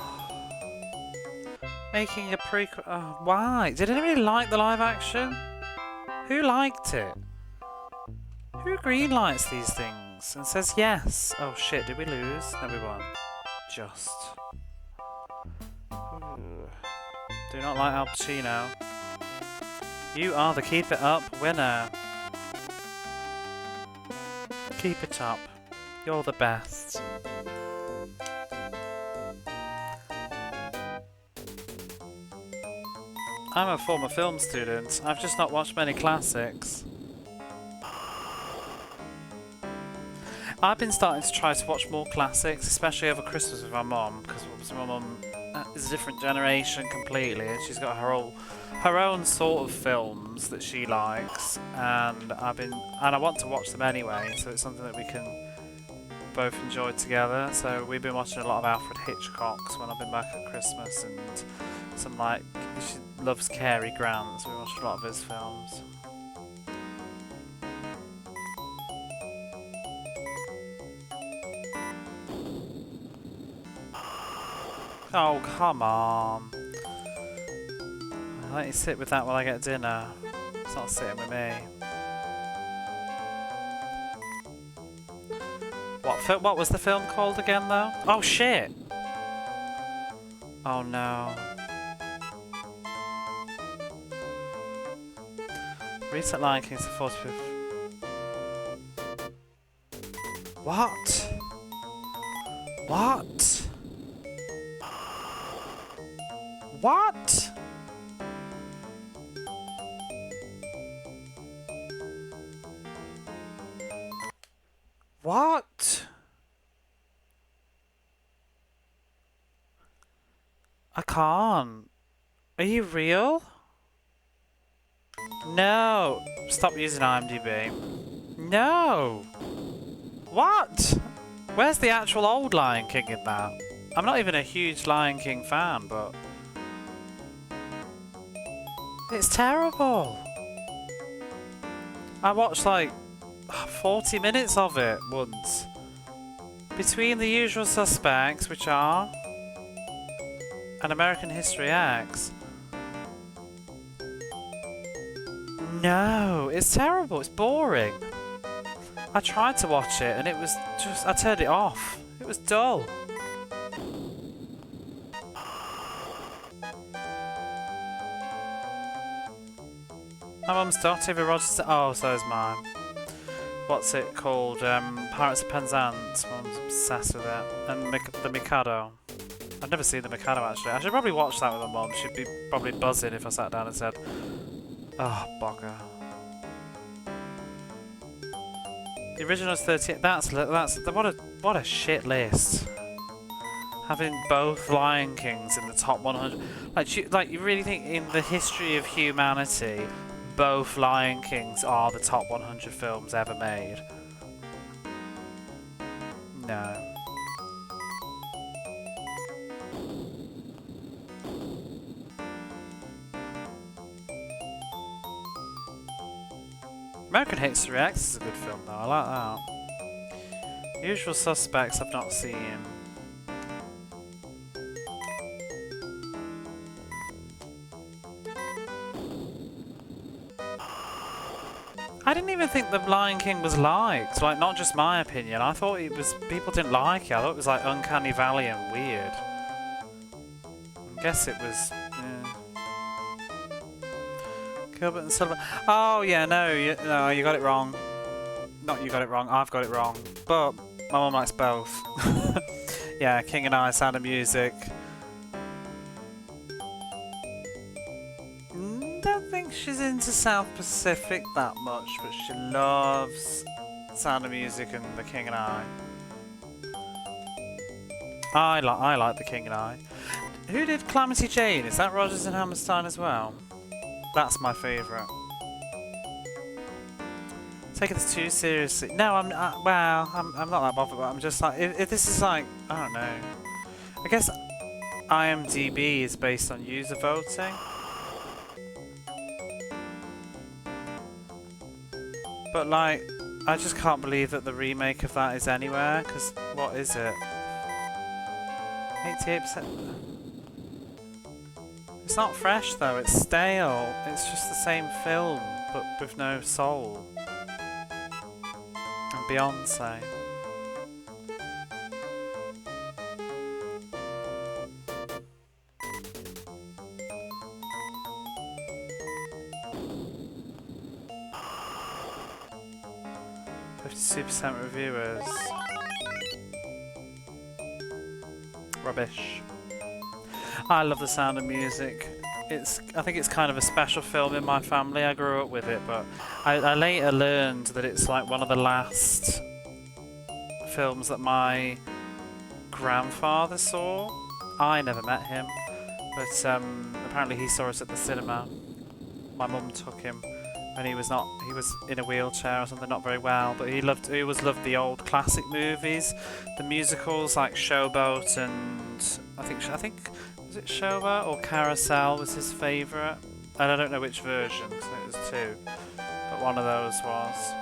Making a prequel. Oh, why? Did anybody like the live action? Who liked it? Who greenlights these things and says yes? Oh shit, did we lose? No, we won. Just. Ooh. Do not like Al Pacino. You are the keep it up winner. Keep it up. You're the best. I'm a former film student. I've just not watched many classics. I've been starting to try to watch more classics, especially over Christmas with my mum, because obviously my mum is a different generation completely, and she's got her own sort of films that she likes, and I want to watch them anyway, so it's something that we can both enjoy together. So we've been watching a lot of Alfred Hitchcock's when I've been back at Christmas, and some like she loves Cary Grant, so we watched a lot of his films. Oh, come on. I'll let you sit with that while I get dinner. It's not sitting with me. What was the film called again, though? Oh, shit! Oh, no. Recent Lion King's the 45th. What? What? What? What? I can't. Are you real? No. Stop using IMDb. No. What? Where's the actual old Lion King in that? I'm not even a huge Lion King fan, but... It's terrible. I watched like 40 minutes of it once. Between The Usual Suspects, which are... and American History X. No, it's terrible. It's boring. I tried to watch it and it was just... I turned it off. It was dull. My mum's Daughtry Rogers... Oh, so is mine. What's it called? Pirates of Penzance. Mum's obsessed with it. And The Mikado. I've never seen The Mikado actually. I should probably watch that with my mum. She'd be probably buzzing if I sat down and said, "Oh, bugger." The original is 13. That's what a shit list. Having both Lion Kings in the top 100. Like you really think in the history of humanity, both Lion Kings are the top 100 films ever made? No. American History X is a good film though, I like that. Usual Suspects I've not seen. I didn't even think The Lion King was liked, like not just my opinion, I thought it was, people didn't like it, I thought it was like Uncanny Valley and weird. I guess it was... Gilbert and Sullivan. Oh yeah, no, you got it wrong. Not you got it wrong, I've got it wrong. But my mum likes both. Yeah, King and I, Sound of Music. Don't think she's into South Pacific that much, but she loves Sound of Music and The King and I. I like The King and I. Who did Calamity Jane? Is that Rodgers and Hammerstein as well? That's my favourite. Taking this too seriously. No, I'm not that bothered, but I'm just like, if this is like, I don't know. I guess IMDb is based on user voting. But like, I just can't believe that the remake of that is anywhere, because what is it? 88%? It's not fresh though, it's stale. It's just the same film, but with no soul. And Beyonce. %52 reviewers. Rubbish. I love The Sound of Music. I think it's kind of a special film in my family. I grew up with it, but I later learned that it's like one of the last films that my grandfather saw. I never met him, but apparently he saw it at the cinema. My mum took him when he was in a wheelchair or something, not very well, but he always loved the old classic movies, the musicals like Showboat and I think was it Showboat or Carousel was his favourite, and I don't know which version, because it was two, but one of those was.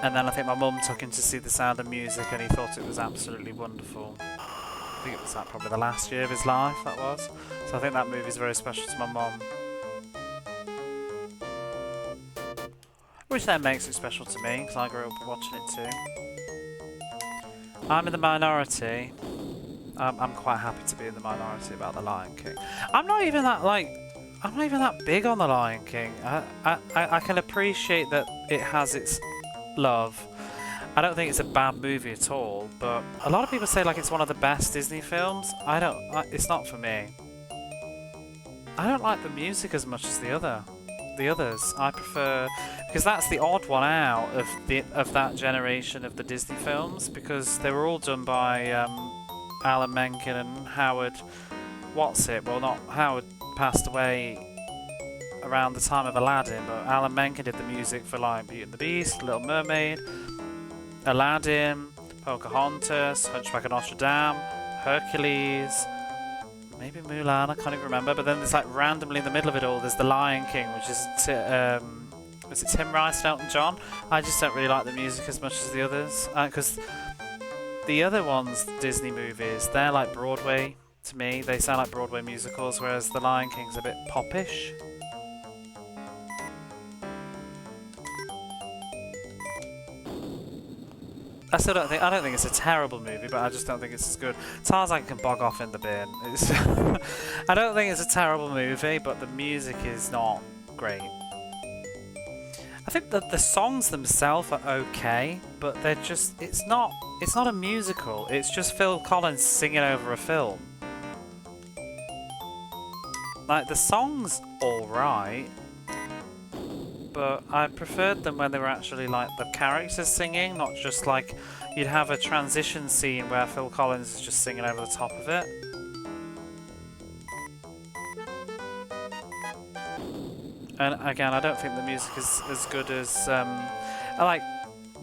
And then I think my mum took him to see The Sound of Music and he thought it was absolutely wonderful. I think it was probably the last year of his life, that was. So I think that movie is very special to my mum. Which then makes it special to me, because I grew up watching it too. I'm in the minority. I'm quite happy to be in the minority about The Lion King. I'm not even that big on The Lion King. I can appreciate that it has its love. I don't think it's a bad movie at all, but a lot of people say like it's one of the best Disney films. It's not for me. I don't like the music as much as the other. the others. I prefer, because that's the odd one out of that generation of the Disney films, because they were all done by Alan Menken and Howard. What's it? Well, not Howard passed away around the time of Aladdin, but Alan Menken did the music for like Beauty and the Beast, Little Mermaid, Aladdin, Pocahontas, Hunchback of Notre Dame, Hercules, maybe Mulan, I can't even remember. But then there's like randomly in the middle of it all, there's The Lion King, which is was it Tim Rice and Elton John? I just don't really like the music as much as the others, because the other ones, Disney movies, they're like Broadway to me. They sound like Broadway musicals, whereas The Lion King's a bit popish. I don't think it's a terrible movie, but I just don't think it's as good. Tarzan can bog off in the bin. I don't think it's a terrible movie, but the music is not great. I think that the songs themselves are okay, but they're just, it's not a musical. It's just Phil Collins singing over a film. Like, the song's alright, but I preferred them when they were actually like the characters singing, not just like you'd have a transition scene where Phil Collins is just singing over the top of it. And again, I don't think the music is as good as I like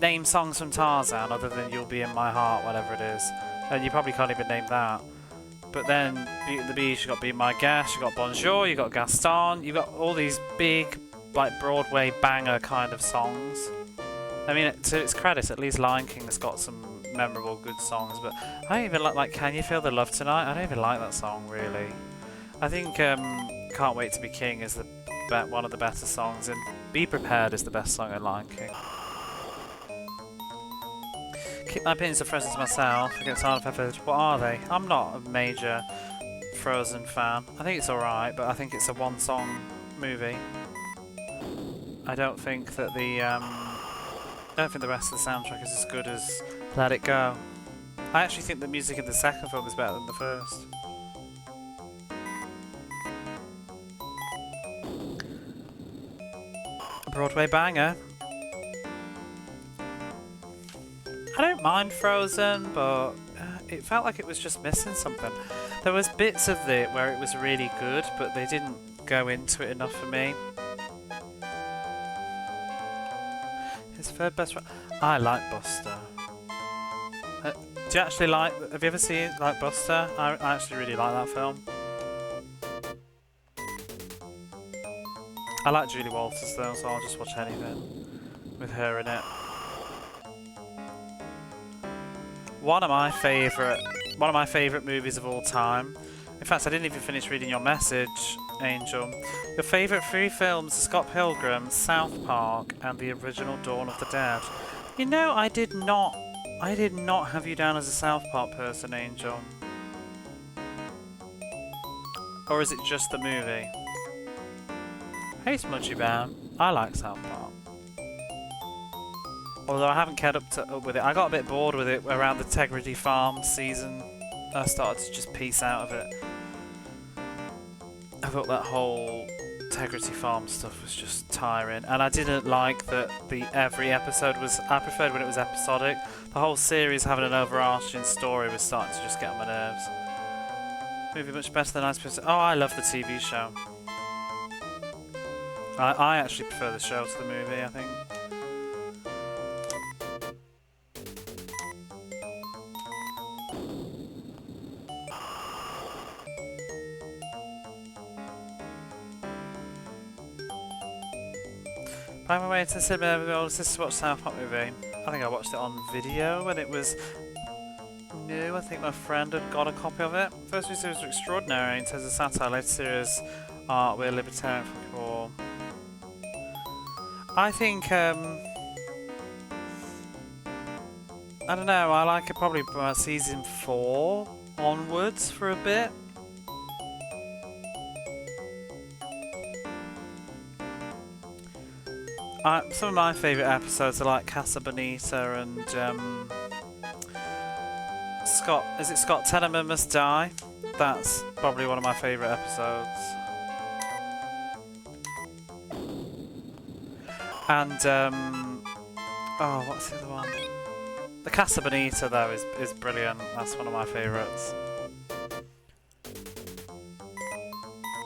name songs from Tarzan other than You'll Be in My Heart, whatever it is, and you probably can't even name that. But then Beauty and the Beast, you got Be My Guest, you got Bonjour, you got Gaston, you got all these big like Broadway banger kind of songs. I mean, to its credit, at least Lion King has got some memorable good songs, but I don't even like Can You Feel the Love Tonight? I don't even like that song really. I think Can't Wait to Be King is one of the better songs, and Be Prepared is the best song in Lion King. Keep my opinions of Frozen to myself. I get tired of Peppered. What are they? I'm not a major Frozen fan. I think it's alright, but I think it's a one-song movie. I don't think that the rest of the soundtrack is as good as Let It Go. I actually think the music in the second film is better than the first. A Broadway banger. I don't mind Frozen, but it felt like it was just missing something. There was bits of it where it was really good, but they didn't go into it enough for me. His third best friend. I like Buster. Do you actually like? Have you ever seen like Buster? I actually really like that film. I like Julie Walters though, so I'll just watch anything with her in it. One of my favourite movies of all time. In fact, I didn't even finish reading your message, Angel. Your favourite 3 films are Scott Pilgrim, South Park, and the original Dawn of the Dead. You know, I did not have you down as a South Park person, Angel. Or is it just the movie? Hey, Smudgy Bear. I like South Park. Although I haven't kept up with it. I got a bit bored with it around the Tegrity Farm season. I started to just piece out of it. I thought that whole Tegrity Farm stuff was just tiring, and I didn't like that every episode was. I preferred when it was episodic. The whole series having an overarching story was starting to just get on my nerves. Movie much better than I suppose. Oh, I love the TV show. I actually prefer the show to the movie, I think. Find my way to the cinema with my older sister to watch South Park movie. I think I watched it on video when it was new. I think my friend had got a copy of it. First few series were extraordinary in terms of satire. Later series are we're libertarian for. I think I don't know. I like it probably about season 4 onwards for a bit. Some of my favourite episodes are like Casa Bonita and Scott. Is it Scott Tenorman Must Die? That's probably one of my favourite episodes. And oh, what's the other one? The Casa Bonita though is brilliant. That's one of my favourites.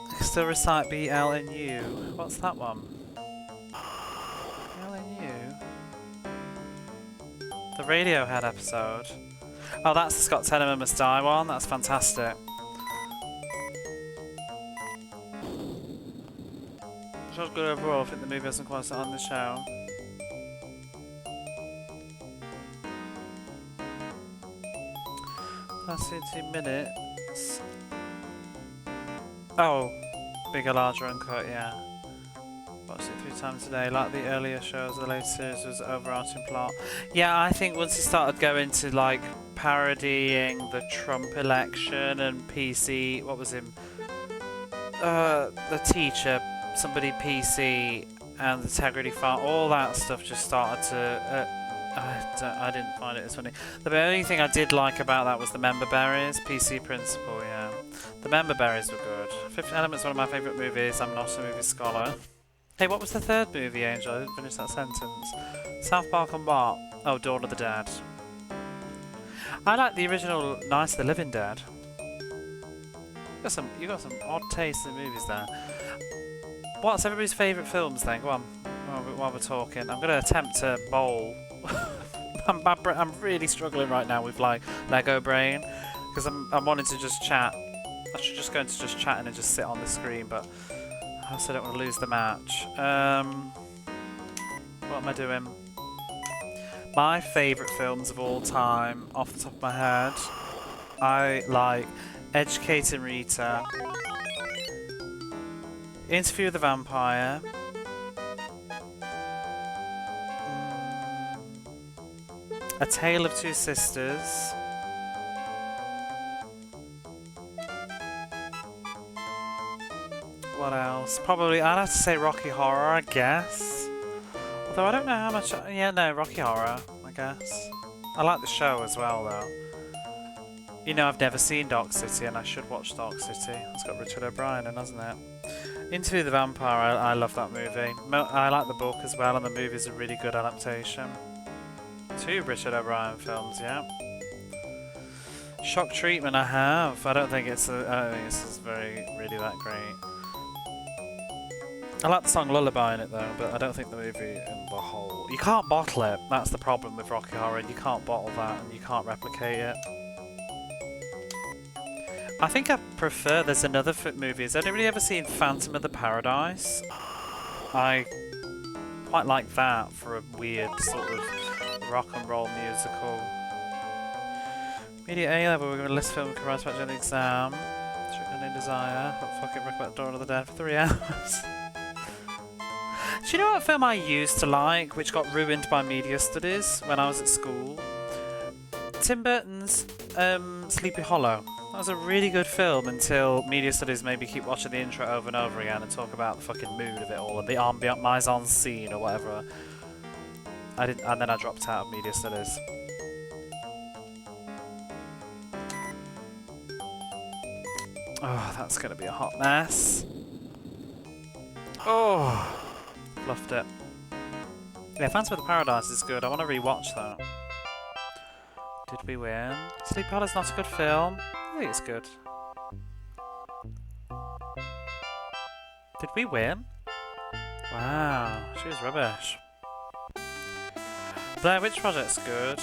I still recite BLNU. What's that one? BLNU? The Radiohead episode. Oh, that's the Scott Tenorman Must Die one. That's fantastic. Show's good overall. I think the movie hasn't quite set on the show. That's 18 minutes. Oh, bigger, larger, uncut, yeah. Watched it 3 times a day. Like the earlier shows, the later series was overarching plot. Yeah, I think once he started going to like parodying the Trump election and PC, what was him? The teacher, somebody PC, and the integrity file, all that stuff just started to. I didn't find it as funny. The only thing I did like about that was the member berries, PC principle, yeah. The member berries were good. Fifth Element's one of my favourite movies. I'm not a movie scholar. Hey, what was the third movie, Angel? I didn't finish that sentence. South Park and what? Oh, Dawn of the Dead. I like the original Night of the Living Dead. You got some odd tastes in movies there. What's everybody's favourite films then? Go on, while we're talking. I'm going to attempt to bowl. I'm really struggling right now with like Lego brain because I'm wanting to just chat. I should just go into just chatting and just sit on the screen, but I also don't want to lose the match. What am I doing? My favourite films of all time, off the top of my head, I like Educating Rita, Interview with the Vampire, A Tale of Two Sisters, what else? Probably, I'd have to say Rocky Horror, I guess. Although I don't know how much... Yeah, no, Rocky Horror, I guess. I like the show as well, though. You know, I've never seen Dark City, and I should watch Dark City. It's got Richard O'Brien in, hasn't it? Interview the Vampire, I love that movie. I like the book as well, and the movie's a really good adaptation. 2 Richard O'Brien films, yeah. Shock Treatment, I have. I don't think it's really that great. I like the song Lullaby in it though, but I don't think the movie in the whole... You can't bottle it. That's the problem with Rocky Horror. You can't bottle that, and you can't replicate it. I think I prefer... There's another movie. Has anybody ever seen Phantom of the Paradise? I quite like that for a weird sort of rock and roll musical. Media A level, we're going to list film and write about during the exam. Strict Unnamed Desire. But fuck it, recommend Dawn of the Dead for 3 hours. Do you know what film I used to like, which got ruined by media studies when I was at school? Tim Burton's Sleepy Hollow. That was a really good film until media studies made me keep watching the intro over and over again and talk about the fucking mood of it all and the ambient mise-en-scene or whatever. And then I dropped out of media studies. Oh, that's gonna be a hot mess. Oh, fluffed it. Yeah, Phantom of the Paradise is good. I want to rewatch that. Did we win? Sleepy Hollow's not a good film. I think it's good. Did we win? Wow, she was rubbish. Blair Witch Project's good.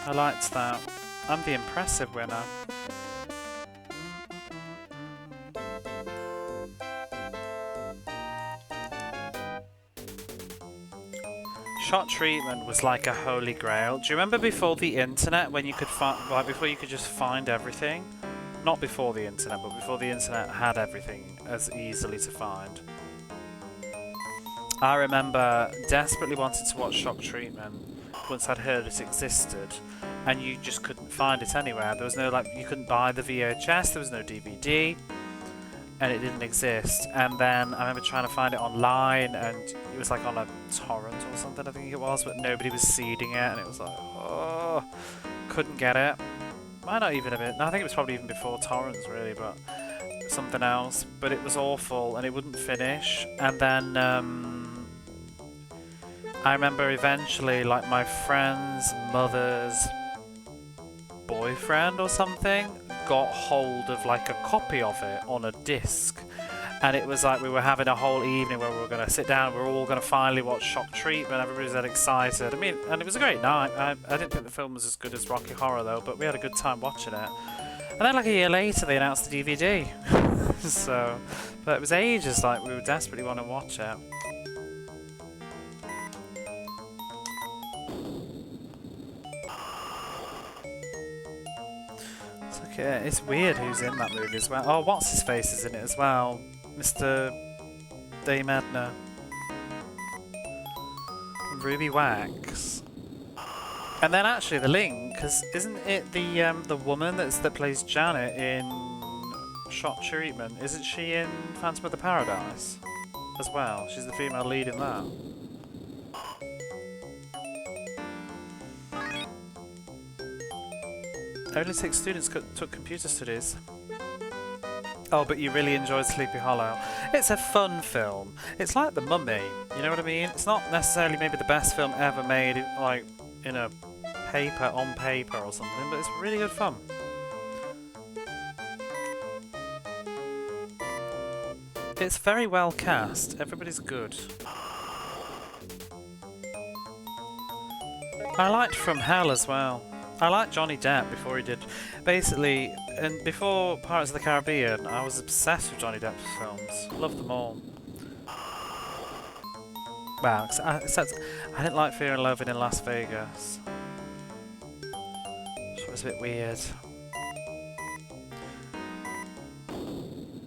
I liked that. I'm the impressive winner. Shot Treatment was like a holy grail. Do you remember before the internet when you could find, like before you could just find everything? Not before the internet, but before the internet had everything as easily to find. I remember desperately wanting to watch Shock Treatment once I'd heard it existed, and you just couldn't find it anywhere. There was no, like, you couldn't buy the VHS, there was no DVD, and it didn't exist. And then I remember trying to find it online, and it was like on a torrent or something, I think it was, but nobody was seeding it, and it was like, oh, couldn't get it. Might not even have been, no, I think it was probably even before torrents really, but something else. But it was awful, and it wouldn't finish. And then I remember eventually, like, my friend's mother's boyfriend or something got hold of like a copy of it on a disc, and it was like we were having a whole evening where we were going to sit down, we were all going to finally watch Shock Treatment, everybody's that excited. I mean, and it was a great night. I didn't think the film was as good as Rocky Horror though, but we had a good time watching it. And then like a year later they announced the DVD. So, but it was ages, like we would desperately want to watch it. It's weird who's in that movie as well. Oh, what's his face is in it as well, Mr. Dame Edna. Ruby Wax. And then actually the link, because isn't it the woman that plays Janet in Shock Treatment? Isn't she in Phantom of the Paradise as well? She's the female lead in that. Only 6 students took computer studies. Oh, but you really enjoyed Sleepy Hollow. It's a fun film. It's like The Mummy, you know what I mean? It's not necessarily maybe the best film ever made, like, in a on paper or something, but it's really good fun. It's very well cast. Everybody's good. I liked From Hell as well. I liked Johnny Depp before he did. Basically, and before Pirates of the Caribbean, I was obsessed with Johnny Depp's films. Loved them all. Wow, except I didn't like Fear and Loathing in Las Vegas. It was a bit weird.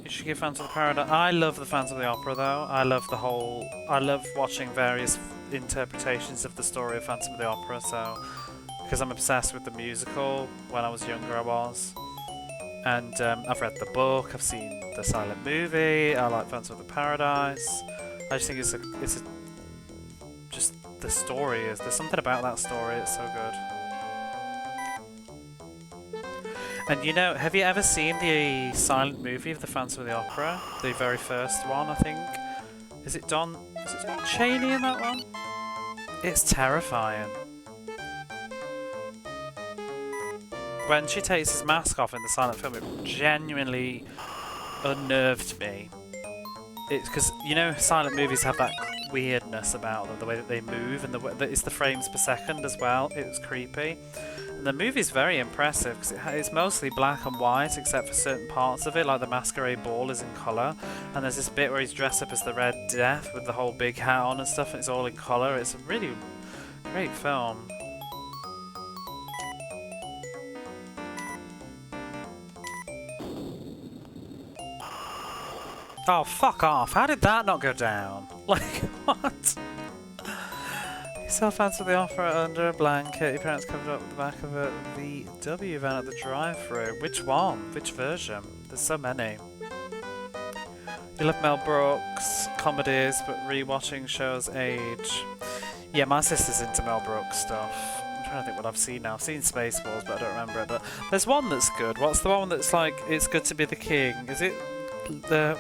You should give Phantom of the Paradise. I love the Phantom of the Opera though. I love watching various interpretations of the story of Phantom of the Opera, so because I'm obsessed with the musical. When I was younger I was. And I've read the book, I've seen the silent movie, I like Phantom of the Paradise. I just think it's just the story there's something about that story, it's so good. And you know, have you ever seen the silent movie of the Phantom of the Opera? The very first one, I think. Is it Don Chaney in that one? It's terrifying. When she takes his mask off in the silent film, it genuinely unnerved me. It's because, you know, silent movies have that weirdness about them, the way that they move, and it's the frames per second as well. It was creepy. And the movie's very impressive because it's mostly black and white except for certain parts of it, like the masquerade ball is in colour. And there's this bit where he's dressed up as the Red Death with the whole big hat on and stuff, and it's all in colour. It's a really great film. Oh, fuck off. How did that not go down? Like, what? You saw Phantom of the Opera under a blanket. Your parents covered up the back of a VW van at the drive-thru. Which one? Which version? There's so many. You love Mel Brooks, comedies, but rewatching shows age. Yeah, my sister's into Mel Brooks stuff. I'm trying to think what I've seen now. I've seen Spaceballs, but I don't remember it. But there's one that's good. What's the one that's like, It's Good to Be the King? Is it...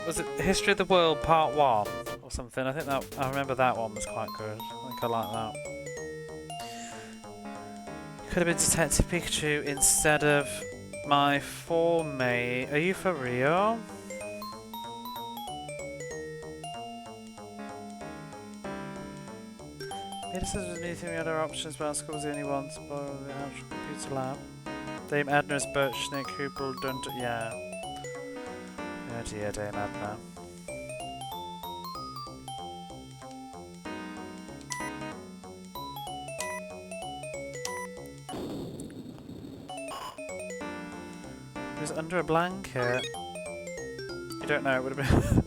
was it History of the World Part 1 or something? I think that I remember that one was quite good. I think I like that. Could have been Detective Pikachu instead of my mate. Are you for real? Maybe this is anything we had our options, but school was the only one to borrow the actual computer lab. Dame Edna's Birchnick, Hoople, Dundee, yeah. Oh dear, Dame Edna. It was under a blanket. You don't know, it would have been.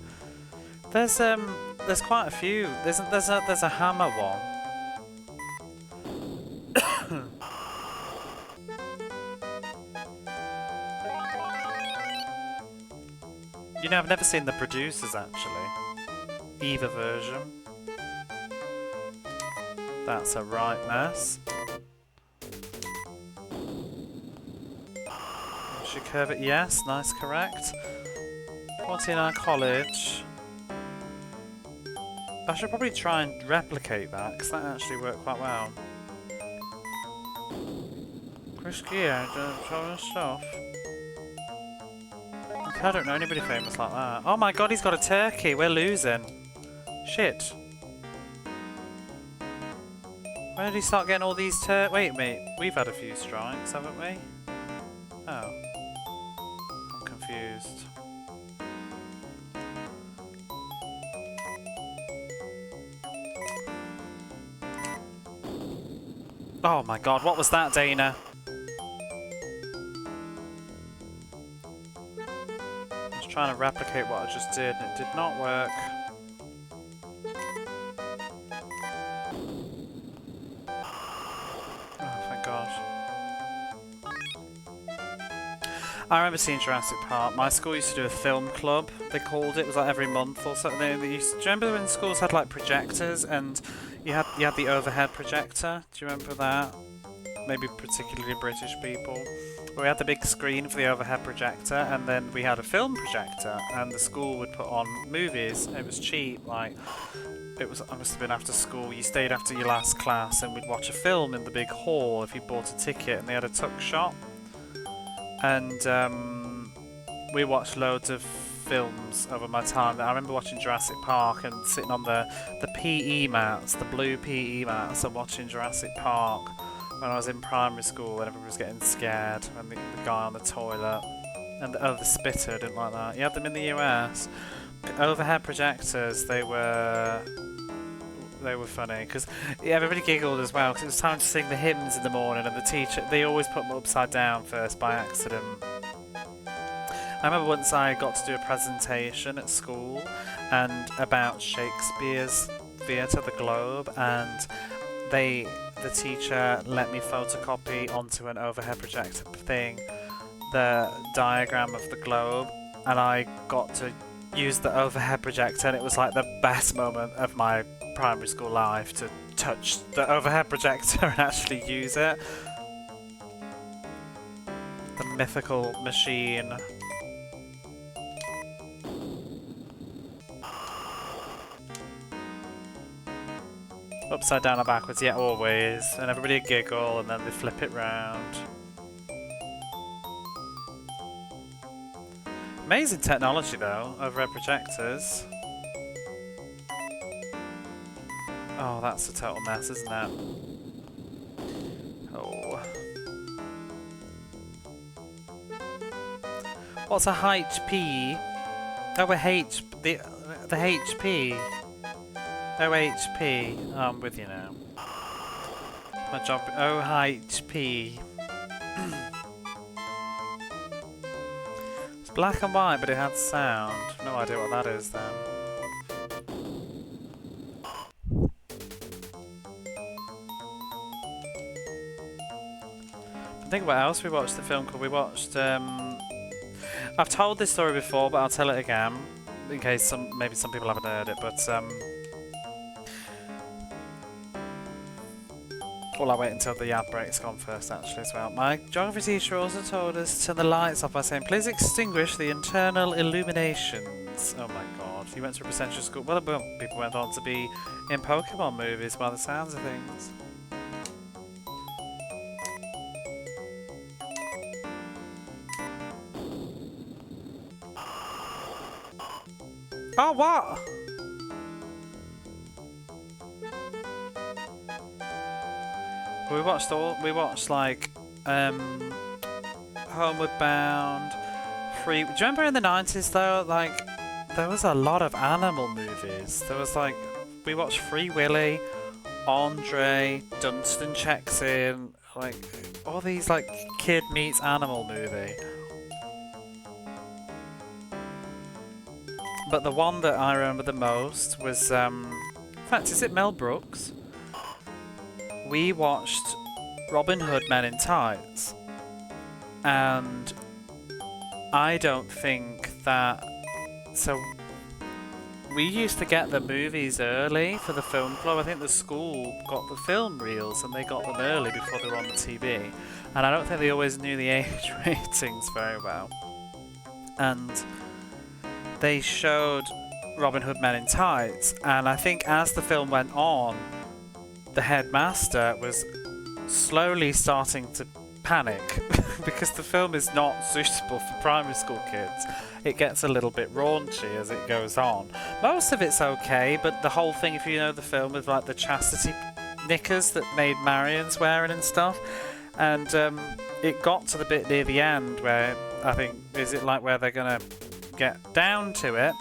There's quite a few. There's a hammer one. You know, I've never seen the producers actually. Either version. That's a right mess. Should curve it, yes, nice, correct. 49 College. I should probably try and replicate that, because that actually worked quite well. Chris Gear, showing stuff. I don't know anybody famous like that. Oh my god, he's got a turkey. We're losing. Shit. When did he start getting all these Wait, mate. We've had a few strikes, haven't we? Oh. I'm confused. Oh my god, what was that, Dana? I was trying to replicate what I just did and it did not work. Oh, thank god. I remember seeing Jurassic Park. My school used to do a film club, they called it. It was like every month or so. Do you remember when schools had like projectors and you had the overhead projector? Do you remember that? Maybe particularly British people. We had the big screen for the overhead projector, and then we had a film projector, and the school would put on movies. It was cheap, like I must have been after school. You stayed after your last class, and we'd watch a film in the big hall if you bought a ticket, and they had a tuck shop. And we watched loads of films over my time. I remember watching Jurassic Park and sitting on the PE mats, the blue PE mats, and watching Jurassic Park when I was in primary school and everyone was getting scared and the guy on the toilet and the spitter, didn't like that. You had them in the US. Overhead projectors, they were funny because everybody giggled as well because it was time to sing the hymns in the morning, and the teacher, they always put them upside down first by accident. I remember once I got to do a presentation at school and about Shakespeare's theatre, the Globe, and the teacher let me photocopy onto an overhead projector thing the diagram of the Globe, and I got to use the overhead projector, and it was like the best moment of my primary school life to touch the overhead projector and actually use it. The mythical machine. Upside down or backwards, yeah, always. And everybody would giggle and then they flip it round. Amazing technology though, overhead projectors. Oh, that's a total mess, isn't it? Oh. What's a HP? Oh, a H. The HP. OHP. Oh, I'm with you now. My job. OHP. It's black and white, but it had sound. No idea what that is then. Think what else we watched the film called. We watched. I've told this story before, but I'll tell it again in case maybe some people haven't heard it. But well, I'll wait until the ad break's gone first, actually, as well. My geography teacher also told us to turn the lights off by saying, "Please extinguish the internal illuminations." Oh my god! He went to a residential school. Well, people went on to be in Pokemon movies by the sounds of things. Oh, what? We watched like Homeward Bound, Free. Do you remember in the 90s though, like there was a lot of animal movies. There was like we watched Free Willy, Andre, Dunstan Checks In, like all these like kid meets animal movie. But the one that I remember the most was, in fact, is it Mel Brooks? We watched Robin Hood Men in Tights, and I don't think that. So we used to get the movies early for the film club. I think the school got the film reels and they got them early before they were on the TV, and I don't think they always knew the age ratings very well. And they showed Robin Hood Men in Tights, and I think as the film went on, the headmaster was slowly starting to panic because the film is not suitable for primary school kids. It gets a little bit raunchy as it goes on. Most of it's okay, but the whole thing, if you know the film, with like the chastity knickers that Maid Marian's wearing and stuff, and it got to the bit near the end where I think, is it like where they're gonna get down to it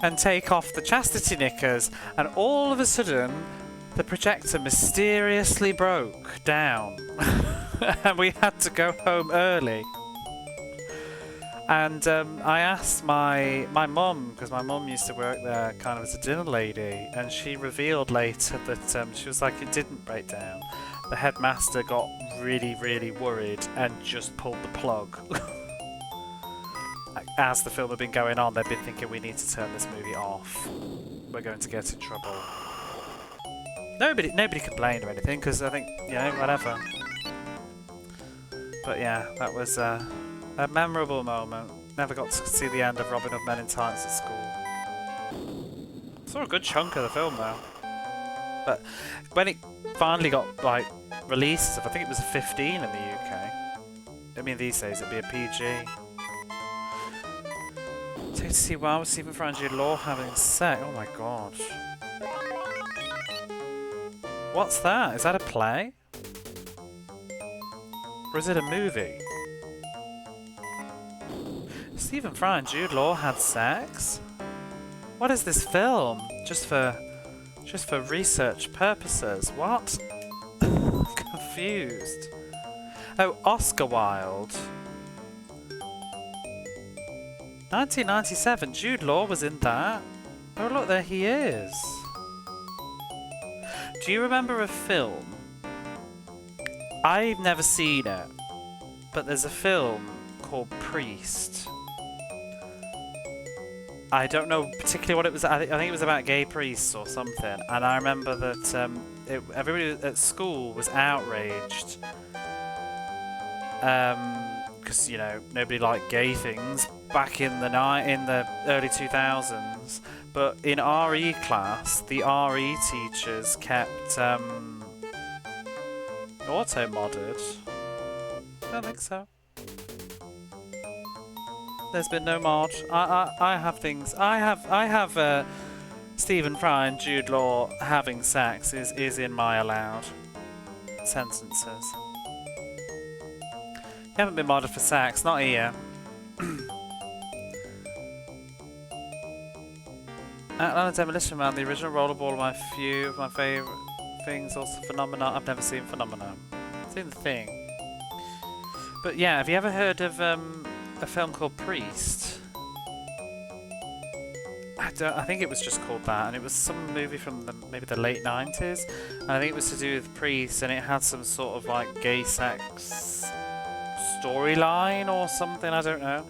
and take off the chastity knickers, and all of a sudden the projector mysteriously broke down and we had to go home early. And I asked my mum, because my mum used to work there kind of as a dinner lady, and she revealed later that she was like, it didn't break down. The headmaster got really, really worried and just pulled the plug. As the film had been going on, they'd been thinking, we need to turn this movie off. We're going to get in trouble. Nobody complained or anything, because I think, you know, whatever. But yeah, that was a memorable moment. Never got to see the end of Robin Hood Men in Tights at school. Saw a good chunk of the film though. But when it finally got like released, I think it was a 15 in the UK. I mean, these days it'd be a PG. Take to see why was Stephen Fry and Jude Law having sex. Oh my god. What's that? Is that a play? Or is it a movie? Stephen Fry and Jude Law had sex? What is this film? Just for research purposes. What? I'm confused. Oh, Oscar Wilde. 1997. Jude Law was in that. Oh look, there he is. Do you remember a film? I've never seen it, but there's a film called Priest. I don't know particularly what it was. I think it was about gay priests or something. And I remember that everybody at school was outraged because you know nobody liked gay things back in the early 2000s. But in RE class, the RE teachers kept auto-modded. I don't think so. There's been no mod. I have things. I have Stephen Fry and Jude Law having sex is in my allowed sentences. You haven't been modded for sex, not here. Atlanta Demolition Man, the original rollerball, few of my favourite things. Also Phenomena. I've never seen Phenomena. I've seen The Thing. But yeah, have you ever heard of a film called Priest? I think it was just called that, and it was some movie from maybe the late 90s, and I think it was to do with priests, and it had some sort of like gay sex storyline or something, I don't know.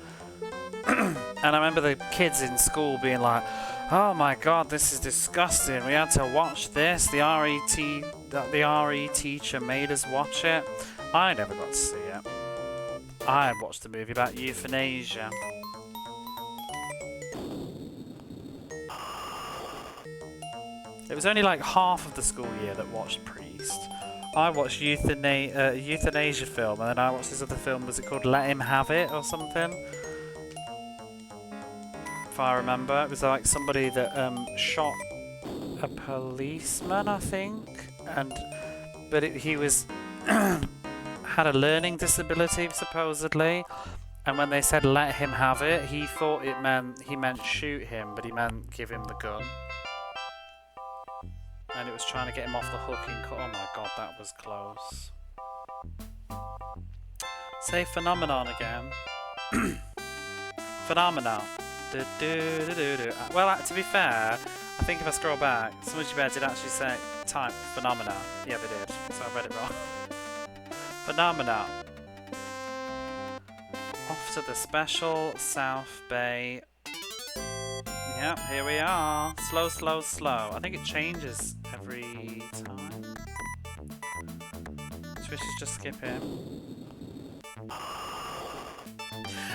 And I remember the kids in school being like, oh my god, this is disgusting, we had to watch this, the RE teacher made us watch it. I never got to see it. I watched a movie about euthanasia. It was only like half of the school year that watched Priest. I watched euthanasia film, and then I watched this other film, was it called Let Him Have It or something? If I remember, it was like somebody that shot a policeman, I think, but he was had a learning disability supposedly, and when they said let him have it, he thought he meant shoot him, but he meant give him the gun, and it was trying to get him off the hook. Oh my god, that was close. Say phenomenon again. Phenomenon. Well, to be fair, I think if I scroll back, Someone You Bear did actually say type phenomena. Yeah, they did, so I read it wrong. Phenomena. Off to the special South Bay. Yep, here we are. Slow, slow, slow. I think it changes every time. Should we just skip it?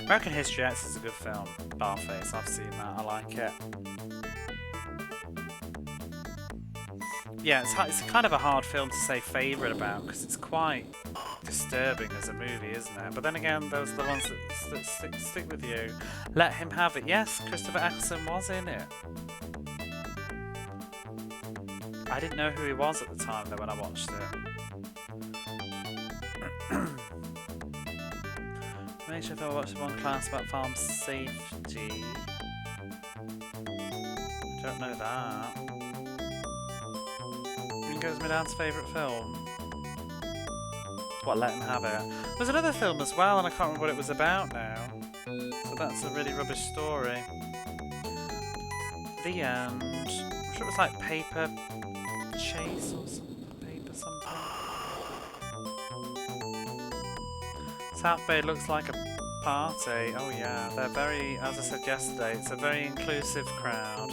American History X is a good film. Barface, I've seen that. I like it. yeah, it's kind of a hard film to say favourite about because it's quite disturbing as a movie, isn't it? But then again, those are the ones that stick with you. Let Him Have It. Yes, Christopher Eccleston was in it. I didn't know who he was at the time though when I watched it. Make sure if I watched one class about farm safety. I don't know that. Goes my dad's favourite film. What, Let Him Have It? There's another film as well, and I can't remember what it was about now. So that's a really rubbish story. The end. I'm sure it was like Paper Chase or something. Paper something. South Bay looks like a party. Oh yeah, they're very, as I said yesterday, it's a very inclusive crowd.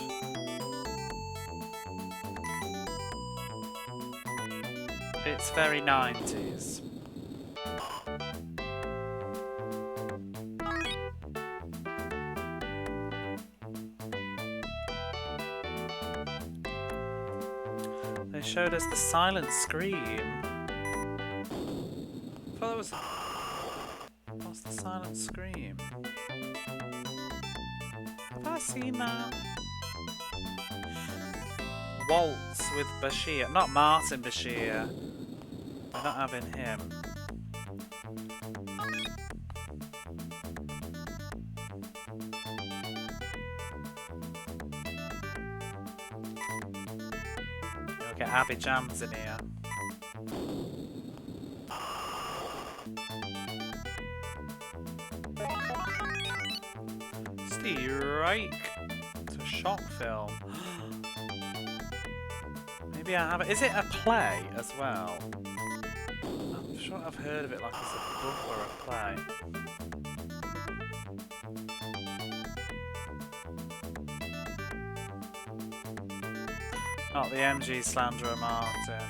It's very 90s. They showed us the silent scream. I thought that was... What's the silent scream? Have I seen that? Waltz with Bashir. Not Martin Bashir. We're not having him. You'll get Abby Jams in here. Strike. It's a shock film. Maybe I have it. Is it a play as well? I'm sure I've heard of it like it's a book or a play. Not the MG Slanderer Martin.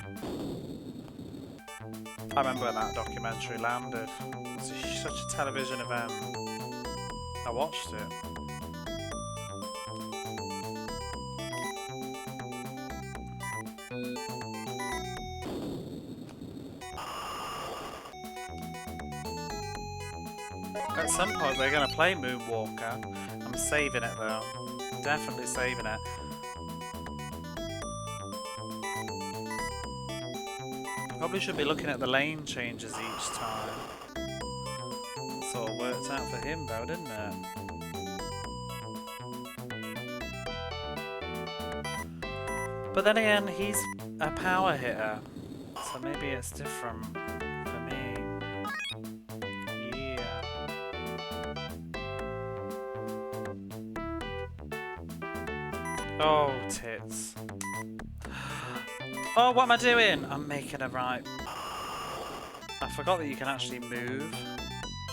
I remember when that documentary landed. It was such a television event. I watched it. At some point we're going to play Moonwalker. I'm saving it though. Definitely saving it. Probably should be looking at the lane changes each time. It's all worked out for him though, didn't it? But then again, he's a power hitter. So maybe it's different for me. Yeah. Oh, tits. Oh, what am I doing? I'm making a right. I forgot that you can actually move.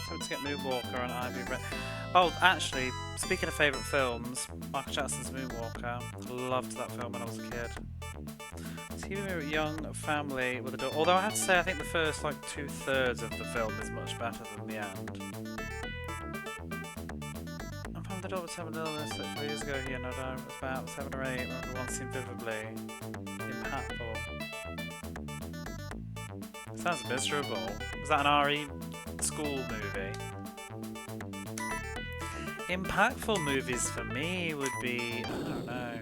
So to get Moonwalker and Ivy Red. Oh, actually, speaking of favourite films, Michael Jackson's Moonwalker. I loved that film when I was a kid. TV a young family with a daughter. Although I have to say, I think the first like 2/3 of the film is much better than the end. I'm from the daughter with terminal illness that 3 years ago here, no doubt. It was about 7 or 8 when everyone seemed vividly impactful. Sounds miserable. Was that an RE school movie? Impactful movies for me would be, I don't know,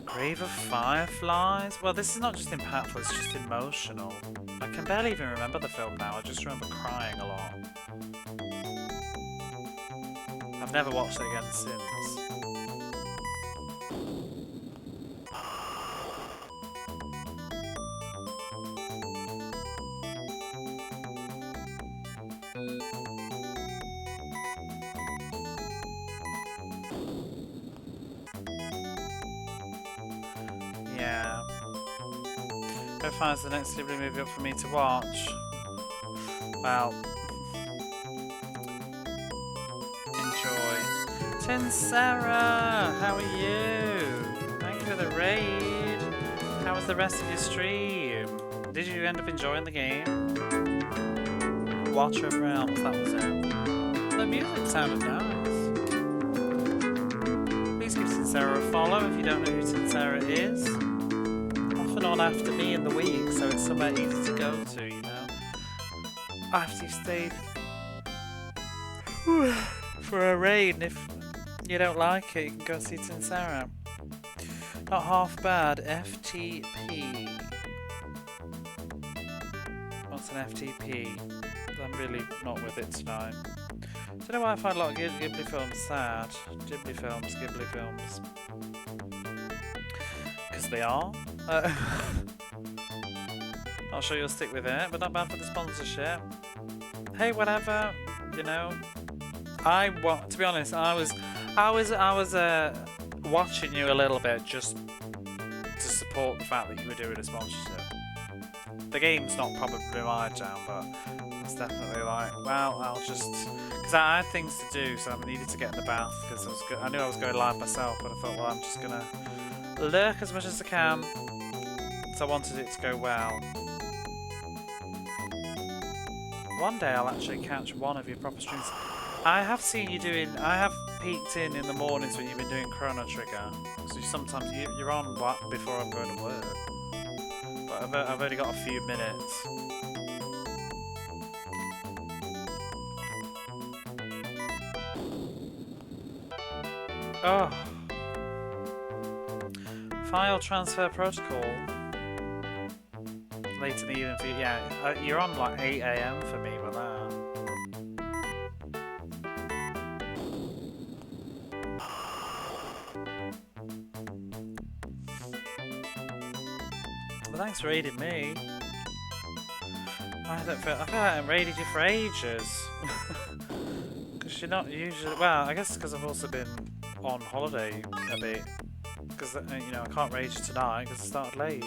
Grave of Fireflies? Well, this is not just impactful, it's just emotional. I can barely even remember the film now, I just remember crying a lot. I've never watched it again since. Yeah. Go finds the next Ghibli movie up for me to watch. Well, enjoy. Tin Sarah, how are you? Thank you for the raid. How was the rest of your stream? Did you end up enjoying the game? Watcher of Realms, that was it. The music sounded nice. Please give Tin Sarah a follow if you don't know who Tin Sarah is. Or often on after me in the week, so it's somewhere easy to go to, you know. After you've stayed for a raid, and if you don't like it, you can go see Tin Sarah. Not half bad. FTP. What's an FTP? I'm really not with it tonight. Don't know why I find a lot of Ghibli films sad. Ghibli films. Because they are. Not sure you'll stick with it, but not bad for the sponsorship. Hey, whatever. You know, to be honest, I was watching you a little bit just to support the fact that you were doing a sponsorship. The game's not probably my jam, but it's definitely like, well, I'll just, because I had things to do, so I needed to get in the bath because I knew I was going live myself, but I thought, well, I'm just gonna lurk as much as I can. So I wanted it to go well. One day I'll actually catch one of your proper streams. I have seen you doing, I have peeked in the mornings when you've been doing Chrono Trigger. So sometimes you're on before I'm going to work. But I've only got a few minutes. Oh. File transfer protocol. Late in the evening for you. Yeah, you're on like 8 AM for me with that. Well, thanks for raiding me. I feel like I haven't raided you for ages. Because you're not usually... Well, I guess because I've also been on holiday a bit. Because, you know, I can't raid you tonight because I started late.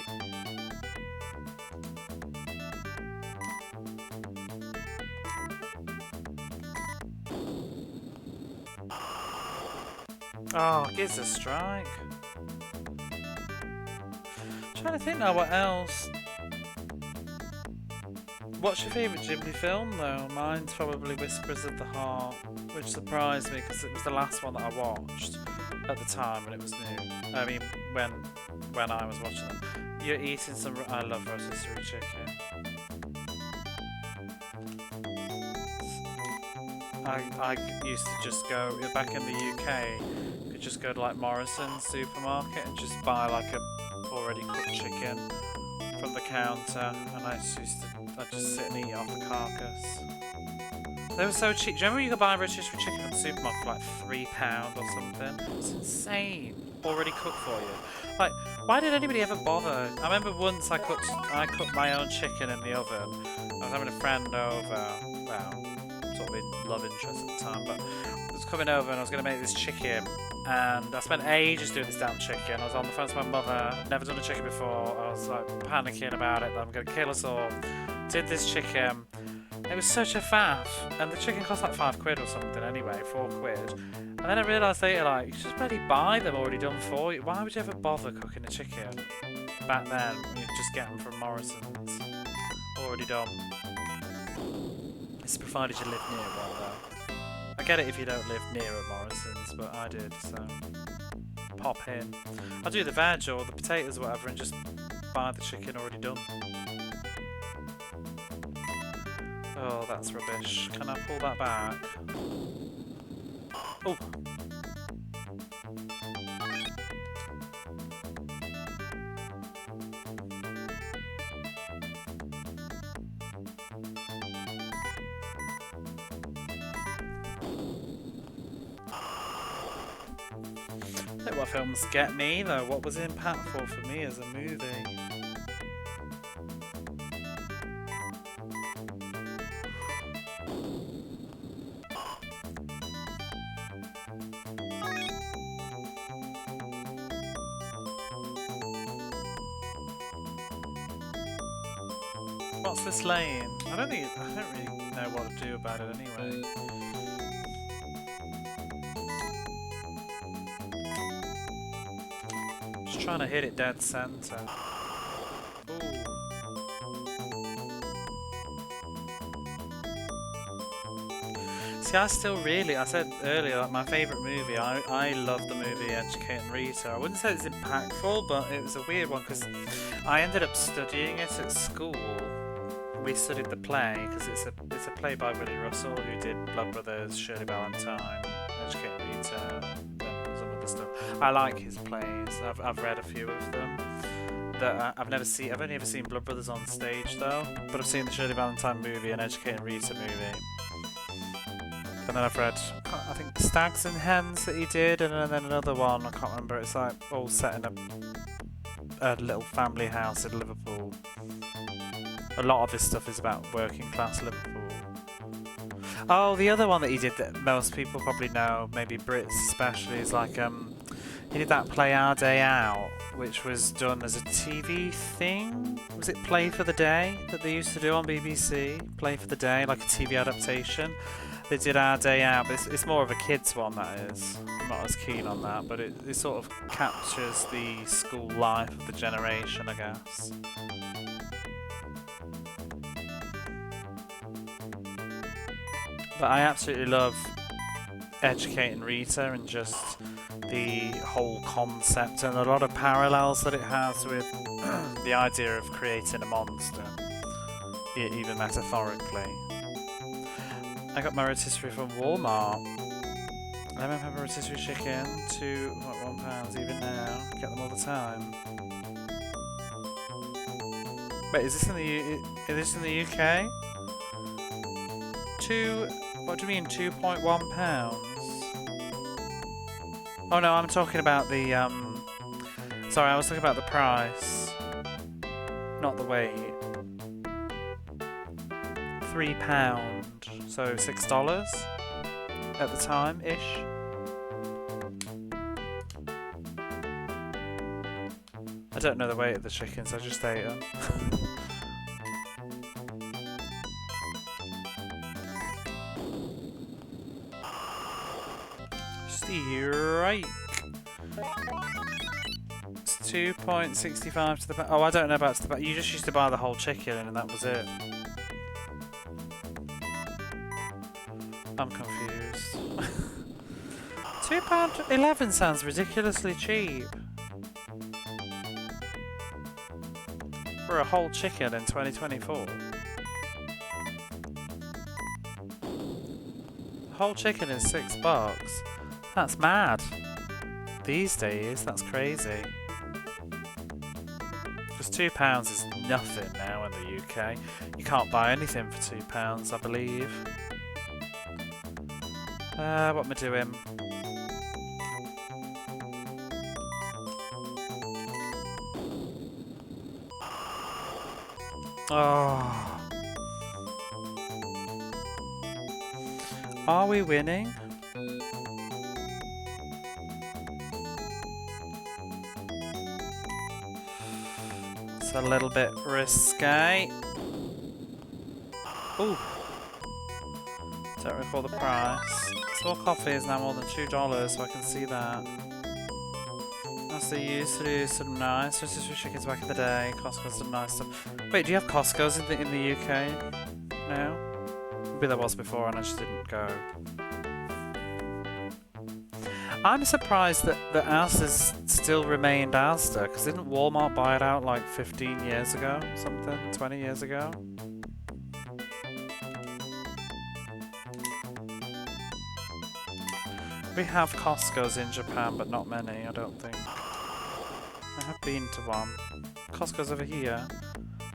Oh, gives a strike. I'm trying to think now what else. What's your favourite Ghibli film though? Mine's probably Whispers of the Heart, which surprised me because it was the last one that I watched at the time when it was new. I mean, when I was watching them. You're eating some... I love rotisserie chicken. I used to just go, back in the UK, you could just go to like Morrison's supermarket and just buy like a already cooked chicken from the counter, and I'd just sit and eat off the carcass. They were so cheap. Do you remember you could buy rotisserie chicken at the supermarket for like £3 or something? It's insane. Already cooked for you. Like, why did anybody ever bother? I remember once I cooked my own chicken in the oven. I was having a friend over, well, sort of a love interest at the time, but I was coming over and I was going to make this chicken, and I spent ages doing this damn chicken. I was on the phone to my mother. I'd never done a chicken before. I was like panicking about it that I'm going to kill us all. Did this chicken. It was such a faff, and the chicken cost like £5 or something anyway, £4. And then I realised later, like, you should just bloody buy them already done for you. Why would you ever bother cooking a chicken back then when you just get them from Morrison's already done? It's provided you live near one though. I get it if you don't live near a Morrison's, but I did, so pop in. I'll do the veg or the potatoes or whatever and just buy the chicken already done. Oh, that's rubbish. Can I pull that back? Oh! Look what films get me though. What was impactful for me as a movie? What's this lane? I don't really know what to do about it anyway. Just trying to hit it dead center. Ooh. See, I still really, I said earlier, like my favourite movie, I love the movie Educating Rita. I wouldn't say it's impactful, but it was a weird one because I ended up studying it at school. We studied the play because it's a play by Willie Russell, who did Blood Brothers, Shirley Valentine, Educating Rita, and some other stuff. I like his plays. I've read a few of them. That I've never seen. I've only ever seen Blood Brothers on stage though, but I've seen the Shirley Valentine movie and Educating Rita movie. And then I've read, I think, Stags and Hens that he did, and then another one, I can't remember, it's like all set in a little family house in Liverpool. A lot of his stuff is about working class Liverpool. Oh, the other one that he did that most people probably know, maybe Brits especially, is like, he did that play Our Day Out, which was done as a TV thing. Was it Play for the Day that they used to do on BBC? Play for the Day, like a TV adaptation. They did Our Day Out, but it's more of a kids one, that is. I'm not as keen on that, but it sort of captures the school life of the generation, I guess. But I absolutely love Educating Rita and just the whole concept and a lot of parallels that it has with the idea of creating a monster, even metaphorically. I got my rotisserie from Walmart. Lemon pepper rotisserie chicken, £2.1 even now. Get them all the time. Wait, is this in the UK? What do you mean £2.1? Oh no, I'm talking about the sorry, I was talking about the price, not the weight. £3, so $6 at the time ish. I don't know the weight of the chickens, I just ate them. Steak. It's 2.65 to the pound. Oh, I don't know about to the pound. You just used to buy the whole chicken and that was it. I'm confused. £2.11 sounds ridiculously cheap. For a whole chicken in 2024. A whole chicken is $6. That's mad. These days, that's crazy. Just £2 is nothing now in the UK. You can't buy anything for £2, I believe. What am I doing? Oh. Are we winning? It's a little bit risque. Ooh. Don't recall the price. Small coffee is now more than $2, so I can see that. As they used to do some nice rotisserie chickens back in the day. Costco's some nice stuff. Wait, do you have Costco's in the UK now? Maybe there was before and I just didn't go. I'm surprised that Asda's still remained Asda, because didn't Walmart buy it out like 15 years ago? Something? 20 years ago? We have Costco's in Japan, but not many, I don't think. I have been to one. Costco's over here.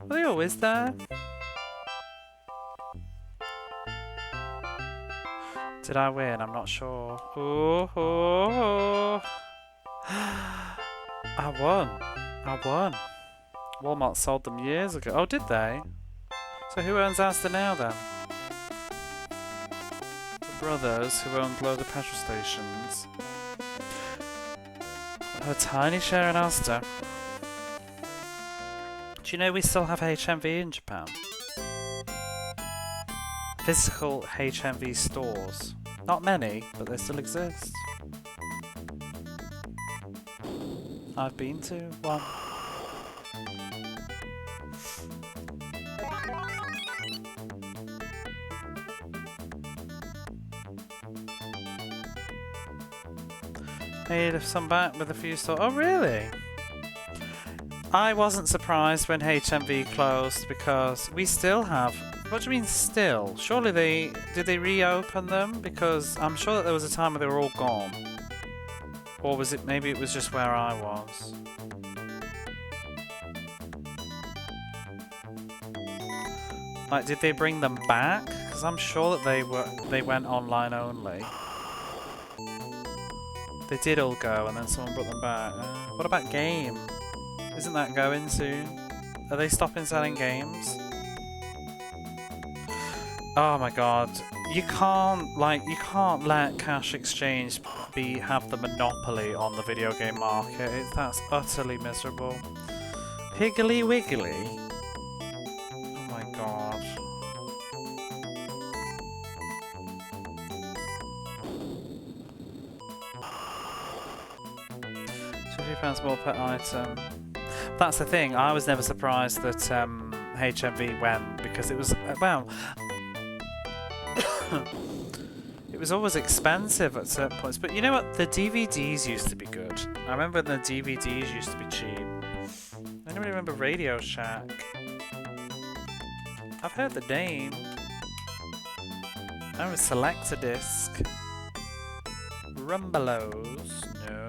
Are they always there? Did I win? I'm not sure. Ooh, ooh, ooh. I won. I won. Walmart sold them years ago. Oh, did they? So who owns Asda now then? The brothers who owned loads of petrol stations. Have a tiny share in Asda. Do you know we still have HMV in Japan? Physical HMV stores. Not many, but they still exist. I've been to one. Made some back with a few stores. Oh, really? I wasn't surprised when HMV closed because we still have... What do you mean still? Surely did they reopen them? Because I'm sure that there was a time where they were all gone. Or was it... Maybe it was just where I was. Like, did they bring them back? Because I'm sure that they went online only. They did all go, and then someone brought them back. What about game? Isn't that going soon? Are they stopping selling games? Oh my god! You can't let Cash Exchange have the monopoly on the video game market. That's utterly miserable. Piggly Wiggly. Oh my god. £50 more per item. That's the thing, I was never surprised that HMV went because it was, well, it was always expensive at certain points. But you know what, the DVDs used to be good. I remember when the DVDs used to be cheap. Anybody remember Radio Shack? I've heard the name. I remember Selector Disc. Rumbelows? No.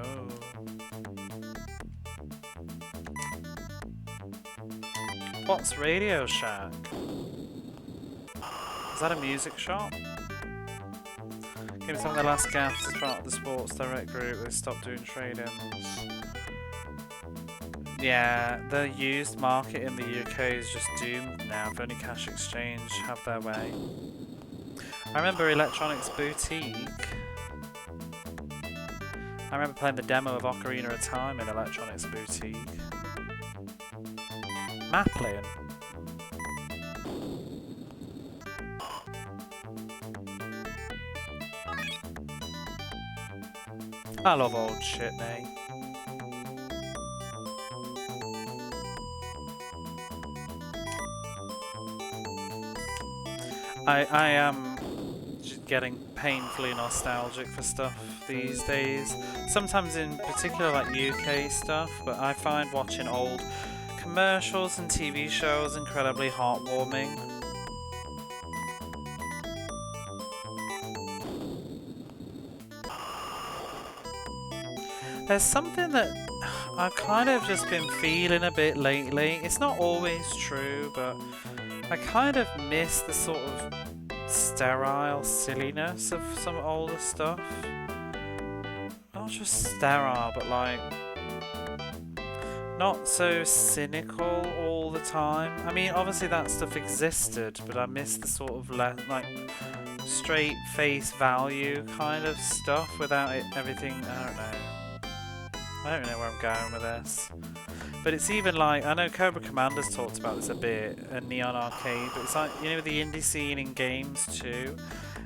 What's Radio Shack? Is that a music shop? Give me some of the last gaps as part of the Sports Direct group. They stopped doing trade-ins. Yeah, the used market in the UK is just doomed now. If only Cash Exchange have their way. I remember Electronics Boutique. I remember playing the demo of Ocarina of Time in Electronics Boutique. Maplin. I love old shit, mate. I am just getting painfully nostalgic for stuff these days. Sometimes in particular like UK stuff, but I find watching old commercials and TV shows incredibly heartwarming. There's something that I've kind of just been feeling a bit lately. It's not always true, but I kind of miss the sort of sterile silliness of some older stuff. Not just sterile, but like not so cynical all the time. I mean, obviously that stuff existed, but I miss the sort of like straight face value kind of stuff without everything. I don't know. I don't know where I'm going with this. But it's even like, I know Cobra Commander's talked about this a bit, and Neon Arcade, but it's like, you know, the indie scene in games too,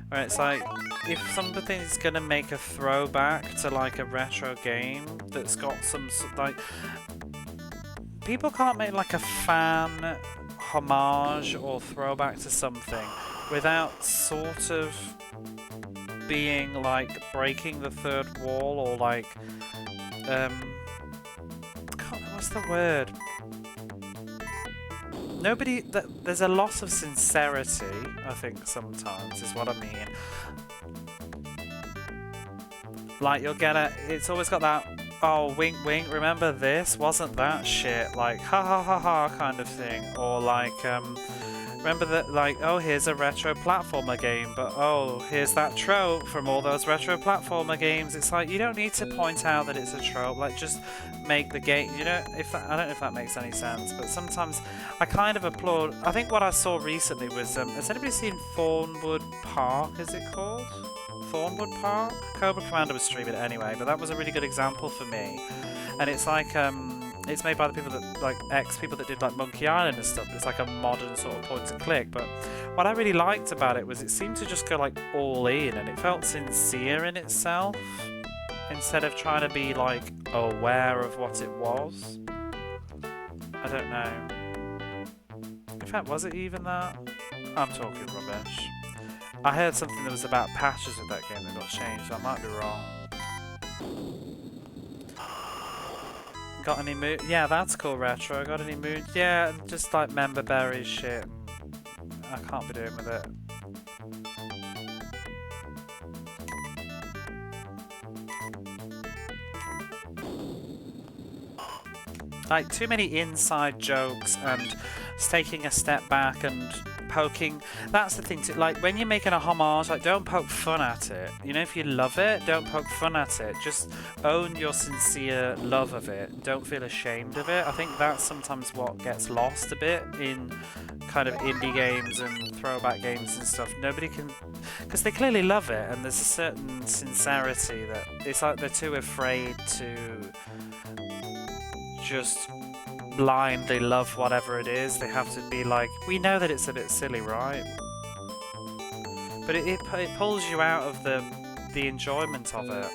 where it's like, if something's gonna make a throwback to like a retro game that's got some, like, people can't make like a fan homage or throwback to something without sort of being like breaking the third wall or like, what's the word? There's a loss of sincerity, I think, sometimes, is what I mean. Like, you'll get it's always got that, oh, wink wink, remember this? Wasn't that shit? Like, ha ha ha ha kind of thing. Or like, remember that, like, oh, here's a retro platformer game, but oh, here's that trope from all those retro platformer games. It's like, you don't need to point out that it's a trope, like, just make the game, you know, I don't know if that makes any sense, but sometimes I kind of applaud. I think what I saw recently was, has anybody seen Thornwood Park, is it called? Thornwood Park? Cobra Commander was streaming it anyway, but that was a really good example for me. And it's like, it's made by the people that, like, ex-people that did, like, Monkey Island and stuff. It's like a modern sort of point and click. But what I really liked about it was it seemed to just go, like, all in. And it felt sincere in itself. Instead of trying to be, like, aware of what it was. I don't know. In fact, was it even that? I'm talking rubbish. I heard something that was about patches with that game that got changed. So I might be wrong. Got any mood? Yeah, that's cool, retro. Got any mood? Yeah, just like member berries shit. I can't be doing with it. Like, too many inside jokes and taking a step back and poking. That's the thing, like, when you're making a homage, like, don't poke fun at it. You know, if you love it, don't poke fun at it. Just own your sincere love of it. Don't feel ashamed of it. I think that's sometimes what gets lost a bit in kind of indie games and throwback games and stuff. Nobody can, because they clearly love it, and there's a certain sincerity that it's like they're too afraid to just blindly love whatever it is. They have to be like, we know that it's a bit silly, right? But it pulls you out of the enjoyment of it,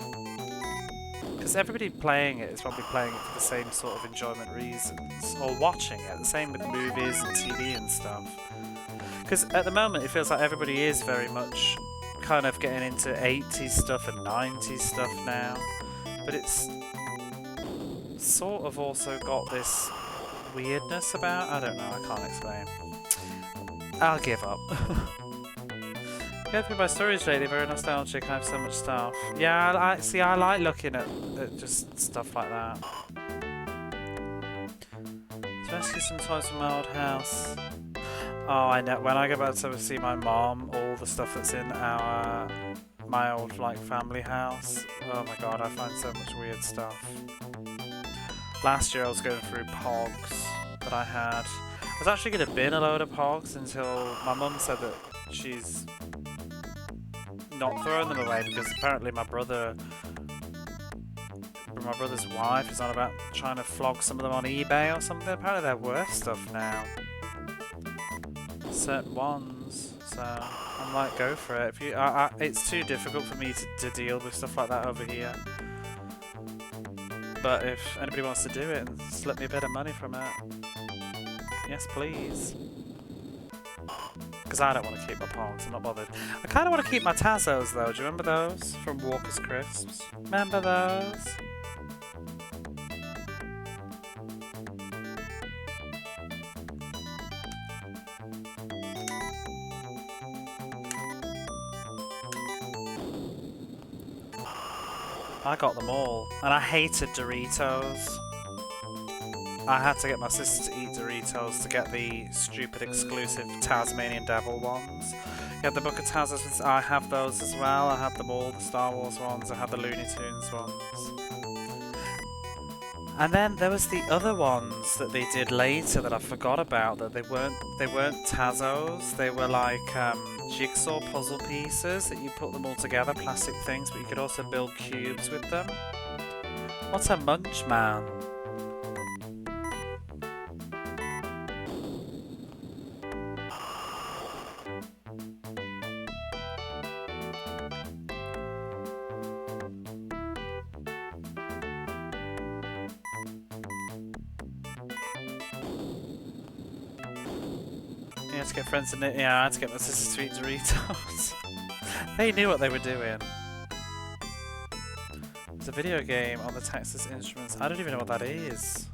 because everybody playing it is probably playing it for the same sort of enjoyment reasons, or watching it. The same with movies and TV and stuff, because at the moment it feels like everybody is very much kind of getting into 80s stuff and 90s stuff now, but it's sort of also got this weirdness about. I don't know, I can't explain. I'll give up. Going through my storage lately, very nostalgic. I have so much stuff. Yeah, I like looking at just stuff like that. Let's rescue some toys from my old house. Oh, I know. When I go back to see my mom, all the stuff that's in my old like family house. Oh my god, I find so much weird stuff. Last year I was going through pogs that I had. I was actually going to bin a load of pogs until my mum said that she's not throwing them away, because apparently my brother's wife is on about trying to flog some of them on eBay or something. Apparently they're worth stuff now. Certain ones. So I'm like, go for it. If you, it's too difficult for me to deal with stuff like that over here. But if anybody wants to do it and slip me a bit of money from it, yes please. Because I don't want to keep my pogs, I'm not bothered. I kind of want to keep my Tazos though. Do you remember those from Walker's Crisps? Remember those? I got them all, and I hated Doritos. I had to get my sister to eat Doritos to get the stupid exclusive Tasmanian Devil ones. You had the Book of Tazos, I have those as well. I had them all, the Star Wars ones, I had the Looney Tunes ones. And then there was the other ones that they did later that I forgot about, that they weren't Tazos, they were like jigsaw puzzle pieces that you put them all together, plastic things, but you could also build cubes with them. What a munch, man. You had to get friends to knit. Yeah, I had to get my sister to eat Doritos. They knew what they were doing. There's a video game on the Texas Instruments. I don't even know what that is.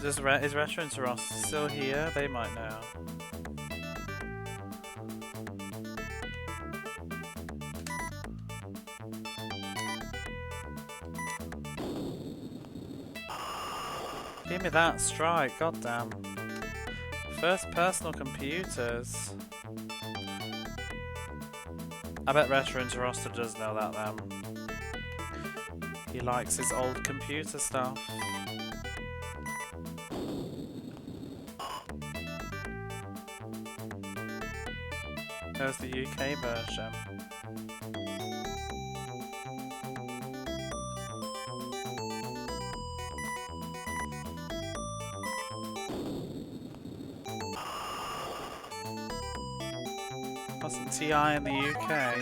Is Retro and Ross still here? They might know. Give me that strike, goddamn. First personal computers. I bet Retro Interroster does know that then. He likes his old computer stuff. There's the UK version. Wasn't TI in the UK?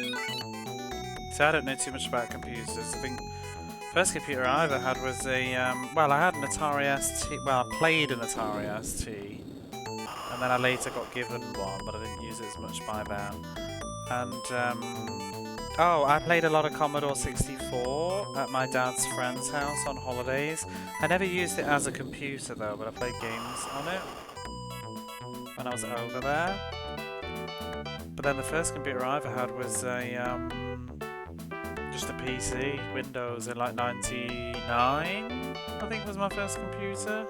So I don't know too much about computers. I think first computer I ever had was a well, I had an Atari ST. Well, I played an Atari ST, and then I later got given one, but I didn't use it as much by then. And Oh, I played a lot of Commodore 64 at my dad's friend's house on holidays. I never used it as a computer though, but I played games on it when I was over there. But then the first computer I ever had was a just a PC, Windows in like '99. I think was my first computer.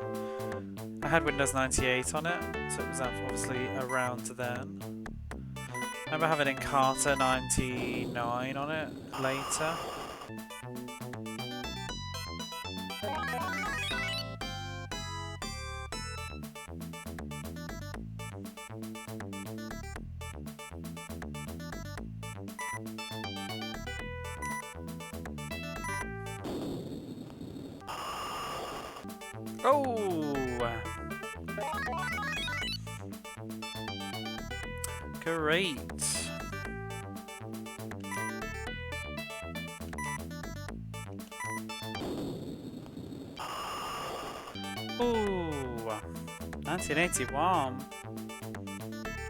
I had Windows 98 on it, so it was obviously around then. I remember having Encarta 99 on it later. Oh! Great. Ooh, 1981.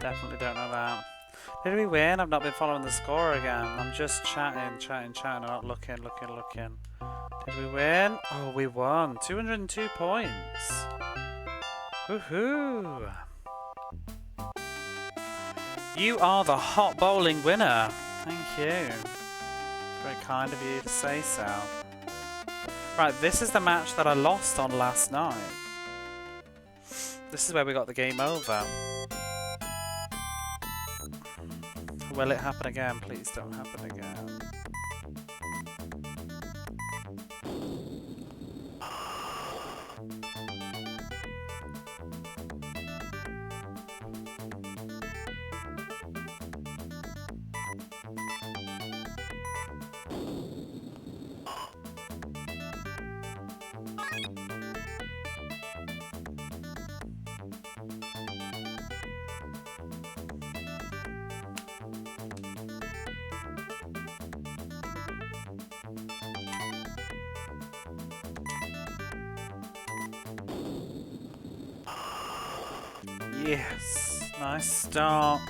Definitely don't know that. Did we win? I've not been following the score again. I'm just chatting. I'm not looking. Did we win? Oh, we won. 202 points. Woohoo! You are the hot bowling winner. Thank you. Very kind of you to say so. Right, this is the match that I lost on last night. This is where we got the game over. Will it happen again? Please don't happen again. Yes, nice start.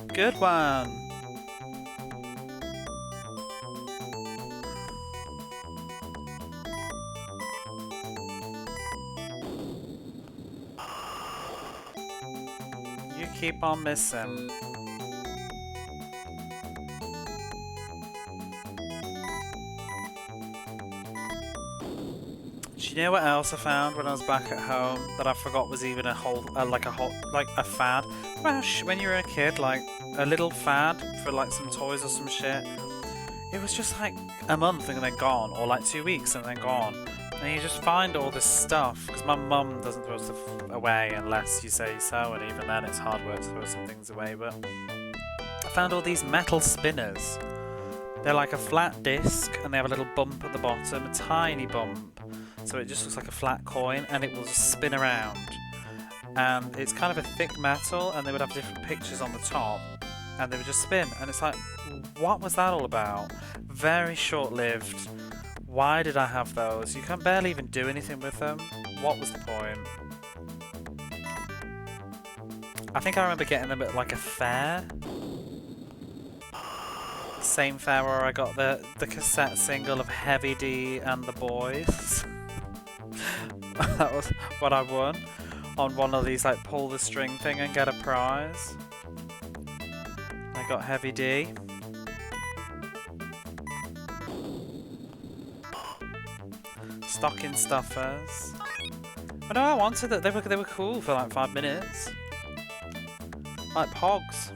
Good one. You keep on missing. Do you know what else I found when I was back at home that I forgot was even a fad? When you were a kid, like a little fad for like some toys or some shit. It was just like a month and then gone, or like 2 weeks and then gone. And you just find all this stuff because my mum doesn't throw stuff away unless you say so, and even then it's hard work to throw some things away. But I found all these metal spinners. They're like a flat disc and they have a little bump at the bottom, a tiny bump. So it just looks like a flat coin and it will just spin around. And it's kind of a thick metal and they would have different pictures on the top and they would just spin. And it's like, what was that all about? Very short-lived. Why did I have those? You can barely even do anything with them. What was the point? I think I remember getting them at like a fair. Same fair where I got the cassette single of Heavy D and the Boys. That was what I won on one of these like pull the string thing and get a prize. I got Heavy D. Stocking stuffers. I know I wanted that. They were cool for like 5 minutes. Like Pogs.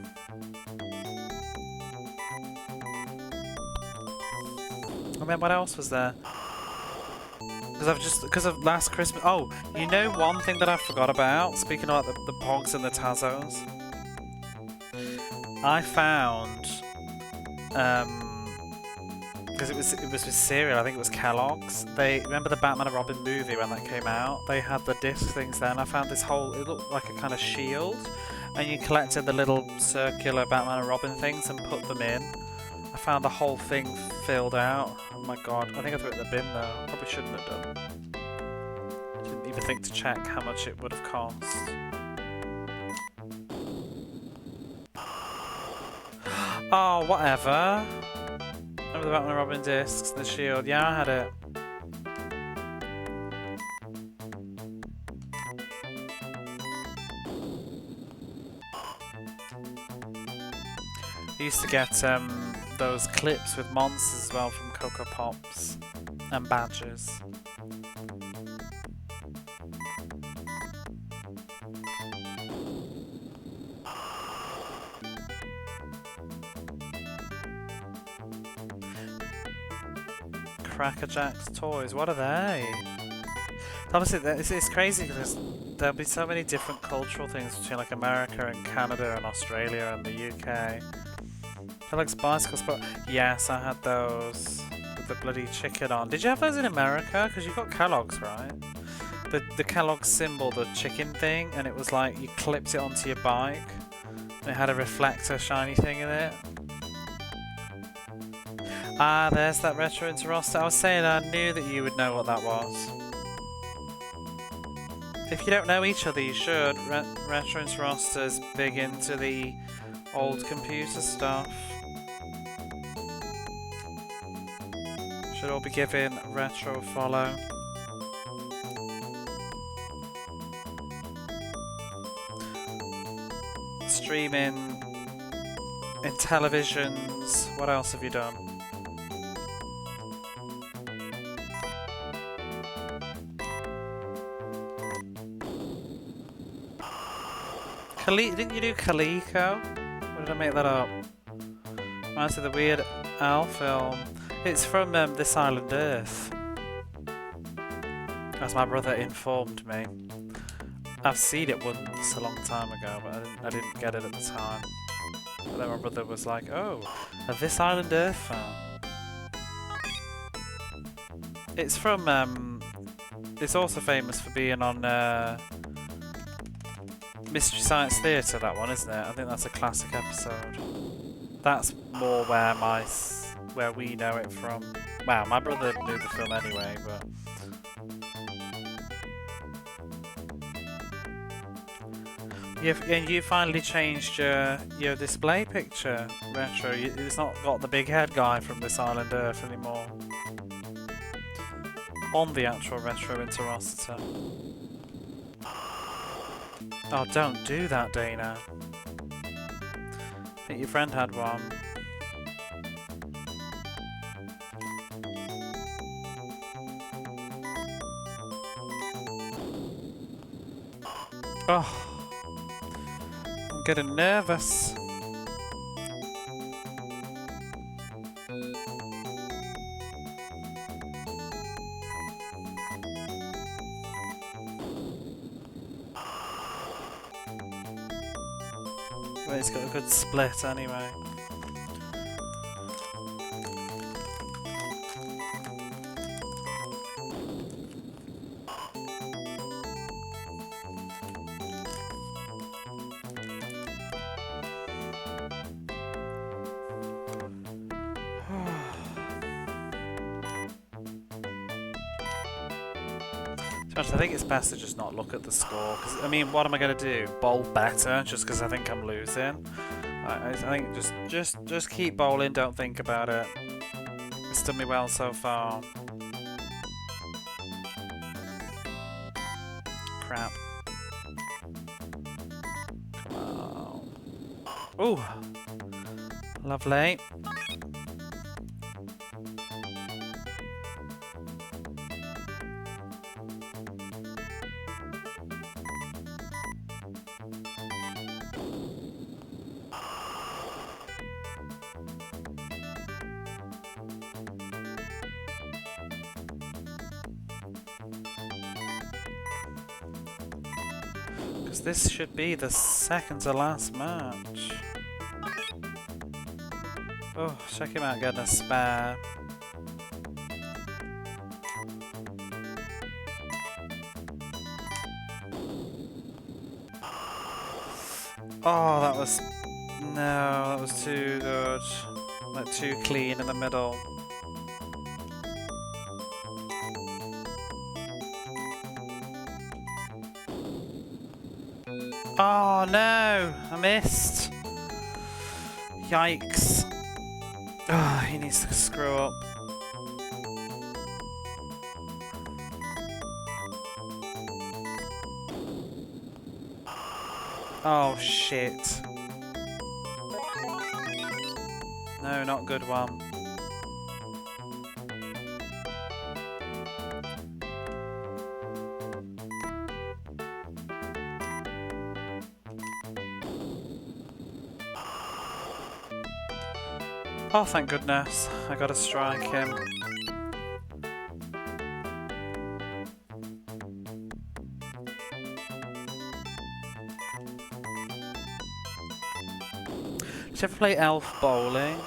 And then what else was there? Because of last Christmas. Oh, you know one thing that I forgot about. Speaking about the Pogs and the Tazos, I found because it was with cereal. I think it was Kellogg's. They remember the Batman and Robin movie when that came out. They had the disc things there, and I found this whole. It looked like a kind of shield, and you collected the little circular Batman and Robin things and put them in. I found the whole thing filled out. Oh my god, I think I threw it in the bin though. Probably shouldn't have done. Didn't even think to check how much it would have cost. Oh, whatever. Remember the Batman and Robin discs, the shield? Yeah, I had it. I used to get those clips with monsters as well from Cocoa Pops and badges. Cracker Jack's toys, what are they? Honestly, it's crazy because there'll be so many different cultural things between like America and Canada and Australia and the UK. I like bicycles, but yes, I had those with the bloody chicken on. Did you have those in America? Because you got Kellogg's, right? The Kellogg's symbol, the chicken thing, and it was like you clipped it onto your bike. And it had a reflector shiny thing in it. Ah, there's that Retro Interroster. I was saying I knew that you would know what that was. If you don't know each other, you should. Retro Interroster's big into the old computer stuff. Should all be giving Retro a follow. Streaming in televisions. What else have you done? Didn't you do Kaliko? Or did I make that up? Reminds me of the Weird Al film. It's from This Island Earth. As my brother informed me. I've seen it once a long time ago, but I didn't get it at the time. But then my brother was like, "Oh, a This Island Earth film." It's from it's also famous for being on Mystery Science Theatre, that one, isn't it? I think that's a classic episode. That's more where we know it from. Wow, my brother knew the film anyway, but... You finally changed your display picture, Retro. It's not got the big head guy from This Island Earth anymore. On the actual Retro Interroster. Oh, don't do that, Dana. I think your friend had one. Oh, I'm getting nervous. But it's got a good split anyway. I think it's best to just not look at the score, because I mean, what am I going to do? Bowl better just because I think I'm losing? I think just keep bowling, don't think about it. It's done me well so far. Crap. Come on. Ooh, lovely. This should be the second to last match. Oh, check him out getting a spare. Oh, that was... No, that was too good. Like, too clean in the middle. Oh no, I missed. Yikes. Ah, he needs to screw up. Oh, shit. No, not good one. Oh, thank goodness. I gotta strike him. Did you ever play Elf Bowling?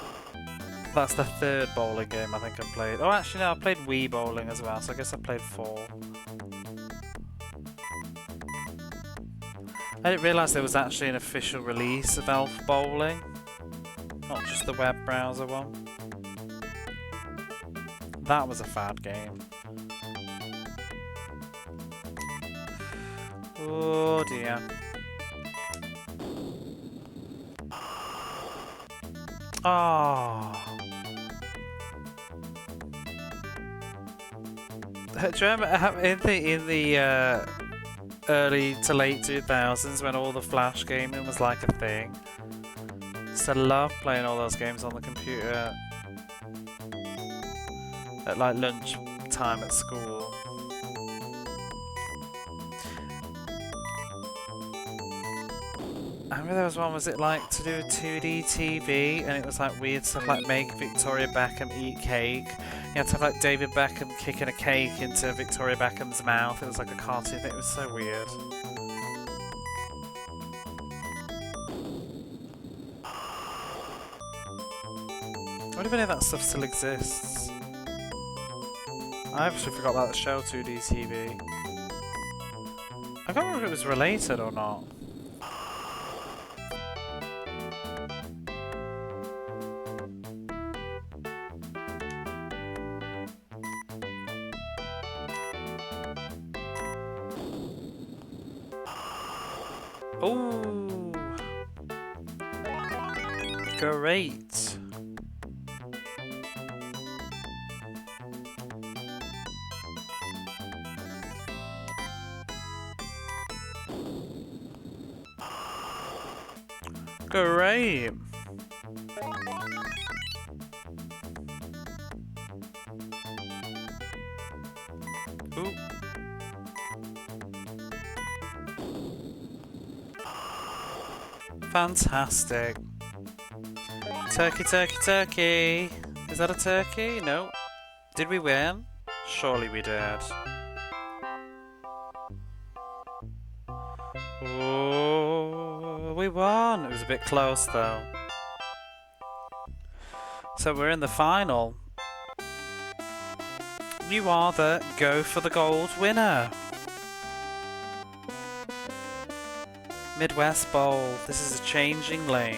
That's the third bowling game I think I played. Oh, actually no, I played Wii Bowling as well, so I guess I played 4. I didn't realise there was actually an official release of Elf Bowling. Not just the web browser one. That was a fad game. Oh dear. Oh. Do you remember in the early to late 2000s when all the Flash gaming was like a thing? I love playing all those games on the computer at like lunch time at school. I remember there was one, was it like to do a 2D TV, and it was like weird stuff like make Victoria Beckham eat cake. You had to have like David Beckham kicking a cake into Victoria Beckham's mouth. It was like a cartoon thing. It was so weird. I don't even know if that stuff still exists. I actually forgot about the show 2D TV. I can't remember if it was related or not. Oh, great. Great. Ooh. Fantastic. Turkey, turkey, turkey. Is that a turkey? No. Did we win? Surely we did. Oh, we won. It was a bit close though. So we're in the final. You are the Go for the Gold winner. Midwest Bowl. This is a changing lane,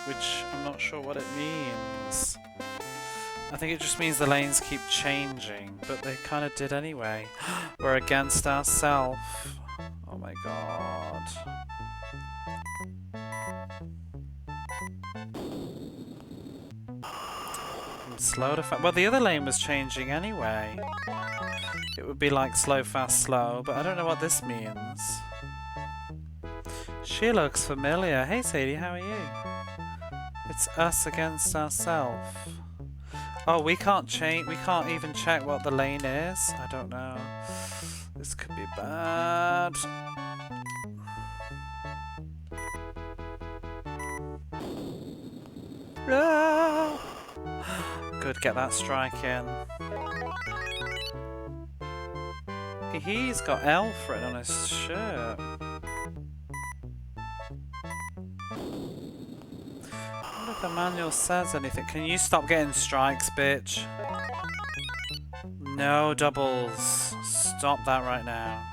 which I'm not sure what it means. I think it just means the lanes keep changing, but they kind of did anyway. We're against ourselves. Oh my god. From slow to fast. Well, the other lane was changing anyway. It would be like slow, fast, slow, but I don't know what this means. She looks familiar. Hey Sadie, how are you? It's us against ourselves. Oh, we can't change. We can't even check what the lane is. I don't know. This could be bad. Ah! Good, get that strike in. He's got Elf written on his shirt. I wonder if the manual says anything. Can you stop getting strikes, bitch? No doubles. Stop that right now.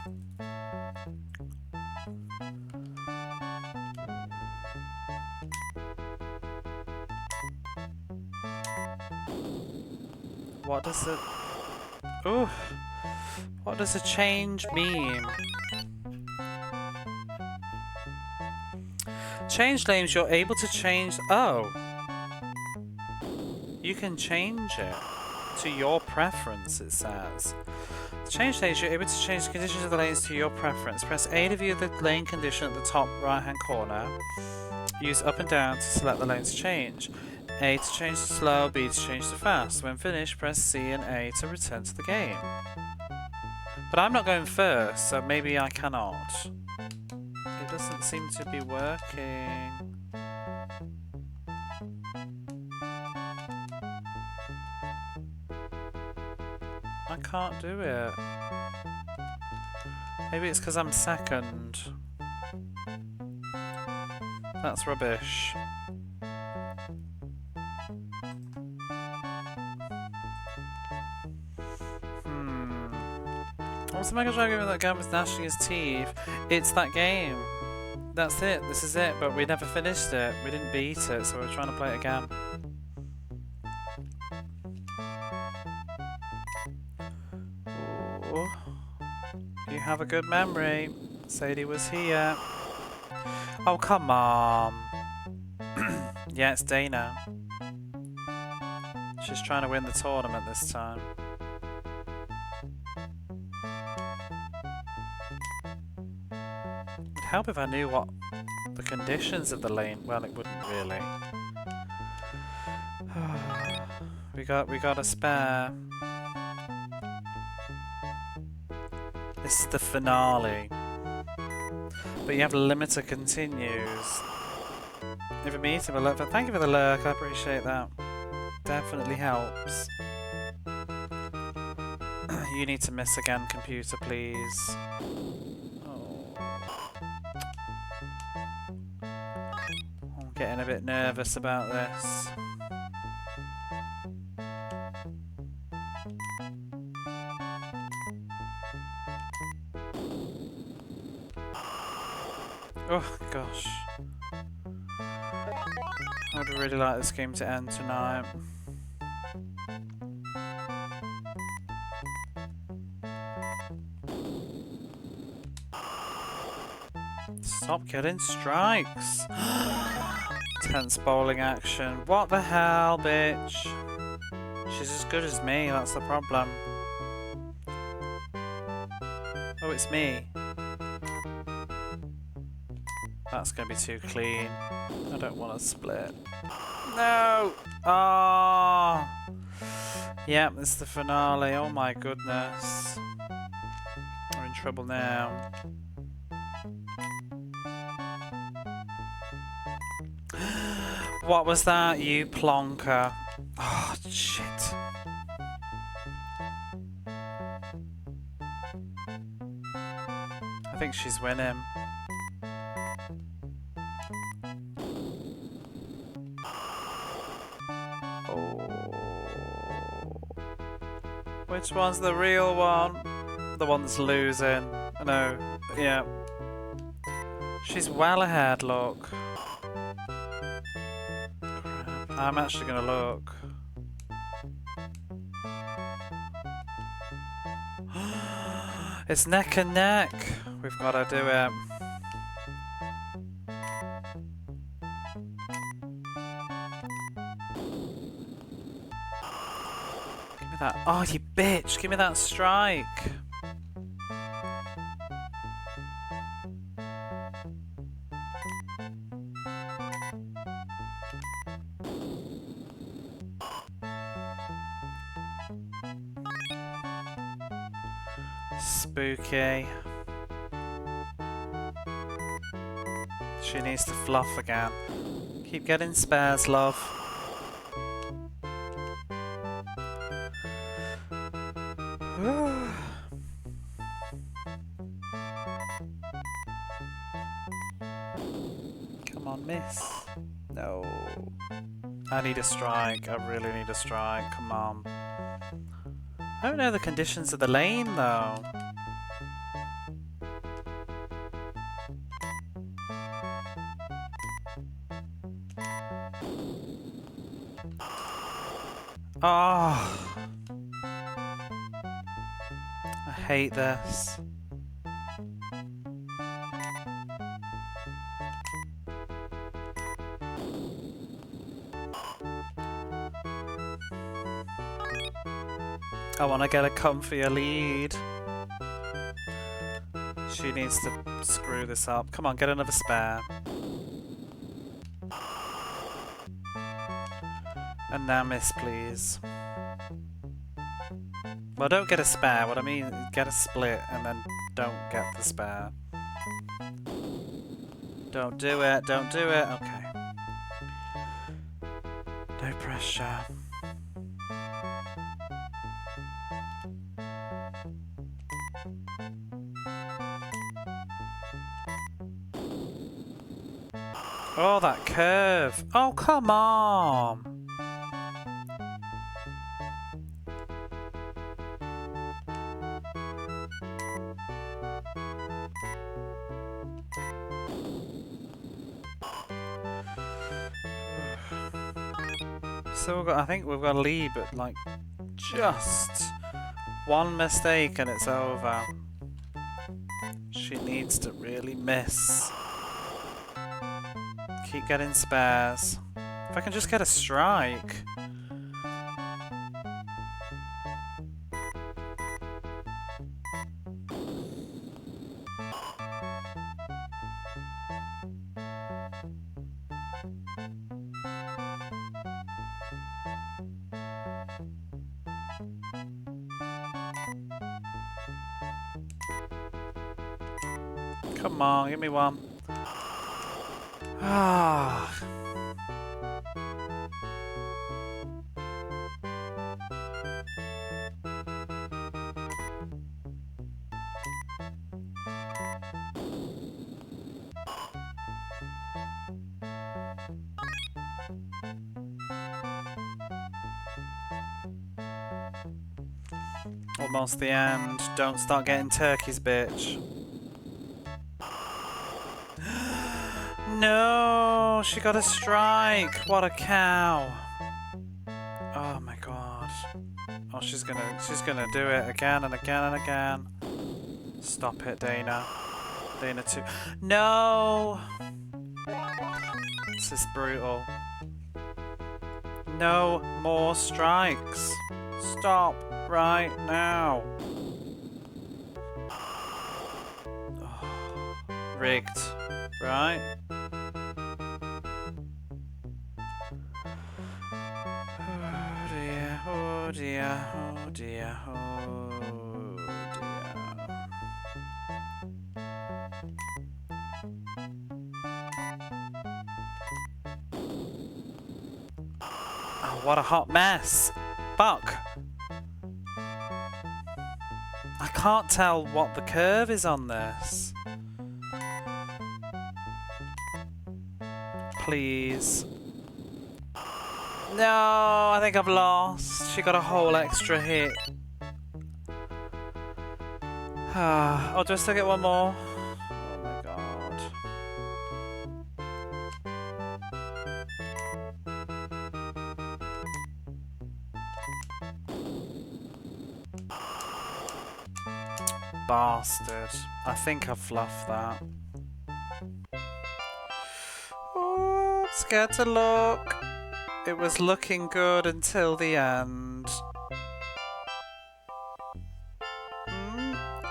What does it... Ooh. What does a change mean? change lanes, you're able to change... Oh. You can change it to your preference, it says. To change lanes, you're able to change the conditions of the lanes to your preference. Press A to view the lane condition at the top right-hand corner. Use up and down to select the lanes to change. A to change to slow, B to change to fast. When finished, press C and A to return to the game. But I'm not going first, so maybe I cannot. It doesn't seem to be working. I can't do it. Maybe it's because I'm second. That's rubbish. What's the Mega Drive game that game was gnashing his teeth? It's that game. That's it. This is it. But we never finished it. We didn't beat it, so we're trying to play it again. Ooh. You have a good memory. Sadie was here. Oh, come on. Yeah, it's Dana. She's trying to win the tournament this time. It'd help if I knew what the conditions of the lane... Well, it wouldn't really. we got a spare. This is the finale. But you have limiter continues. If you meet him, but thank you for the lurk, I appreciate that. Definitely helps. You need to miss again, computer, please. Oh. I'm getting a bit nervous about this. Oh gosh. I would really like this game to end tonight. Stop getting strikes. Tense bowling action. What the hell, bitch? She's as good as me, that's the problem. Oh, it's me. That's going to be too clean. I don't want to split. No! Ah! Oh. Yep, this is the finale. Oh my goodness. We're in trouble now. What was that, you plonker? Oh, shit. I think she's winning. Which one's the real one? The one that's losing. No, yeah. She's well ahead, look. Crap. I'm actually gonna look. It's neck and neck. We've got to do it. That. Oh, you bitch! Give me that strike! Spooky. She needs to fluff again. Keep getting spares, love. Come on, miss. No. I need a strike. I really need a strike. Come on. I don't know the conditions of the lane, though. Oh. I hate this. I want to get a comfier lead. She needs to screw this up. Come on, get another spare. And now miss, please. Well, don't get a spare. What I mean is get a split and then don't get the spare. Don't do it. Don't do it. Okay. No pressure. Oh, that curve. Oh, come on. So I think we've got a lead, but like just one mistake and it's over. She needs to really miss. Keep getting spares. If I can just get a strike. Come on, give me one. Ah. Almost the end. Don't start getting turkeys, bitch. No, she got a strike. What a cow. Oh my god. Oh, she's gonna do it again and again and again. Stop it, Dana. Dana too. No. This is brutal. No more strikes. Stop right now. Oh, rigged, right? Oh dear, oh dear, oh dear. Oh, what a hot mess. Fuck. I can't tell what the curve is on this. Please. No, I think I've lost. She got a whole extra hit. Oh, do I still get one more? Oh my god. Bastard. I think I fluffed that. Oh, I'm scared to look. It was looking good until the end.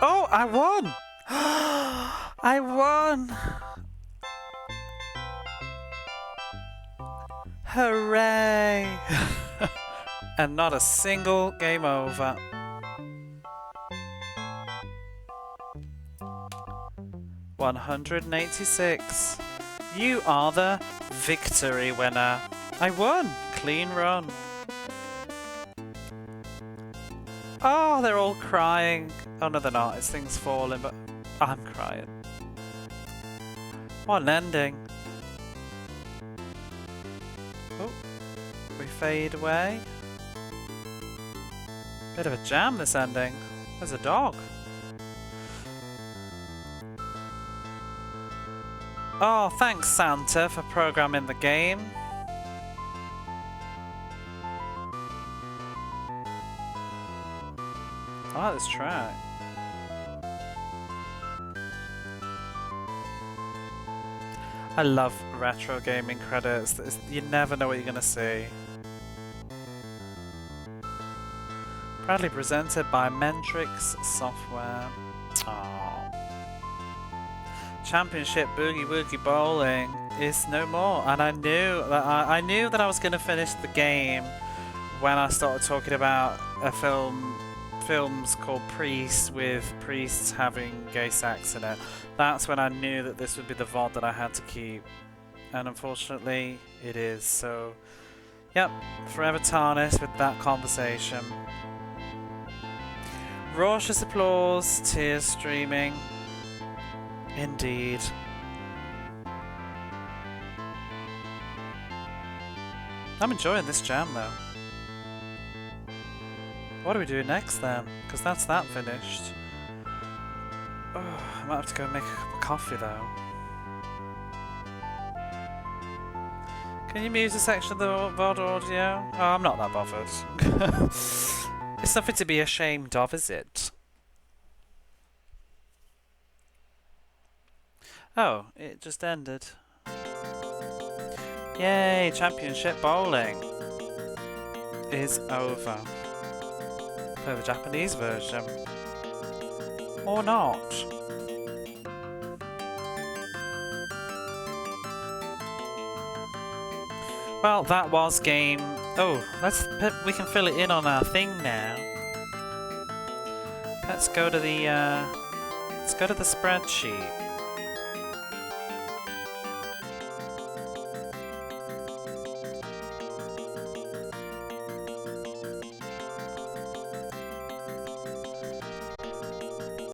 Oh, I won! I won! Hooray! And not a single game over. $186. You are the victory winner. I won! Clean run. Oh, they're all crying. Oh no, they're not. This thing's falling, but I'm crying. What an ending. Oh, we fade away. Bit of a jam, this ending. There's a dog. Oh, thanks Santa for programming the game. I like this track. I love retro gaming credits. You never know what you're gonna see. Proudly presented by Mentrix Software. Aww. Championship Boogie Woogie Bowling is no more, and I knew that I was going to finish the game when I started talking about a films called Priest, with priests having gay sex in it. That's when I knew that this would be the VOD that I had to keep, and unfortunately it is. So yep, forever tarnished with that conversation. Raucous applause, tears streaming. Indeed. I'm enjoying this jam though. What do we do next then? Because that's that finished. Oh, I might have to go make a cup of coffee though. Can you mute a section of the VOD audio? Oh, I'm not that bothered. It's nothing to be ashamed of, is it? Oh, it just ended. Yay, Championship Bowling is over. Play the Japanese version. Or not. Well, that was game... Oh, we can fill it in on our thing now. Let's go to the spreadsheet.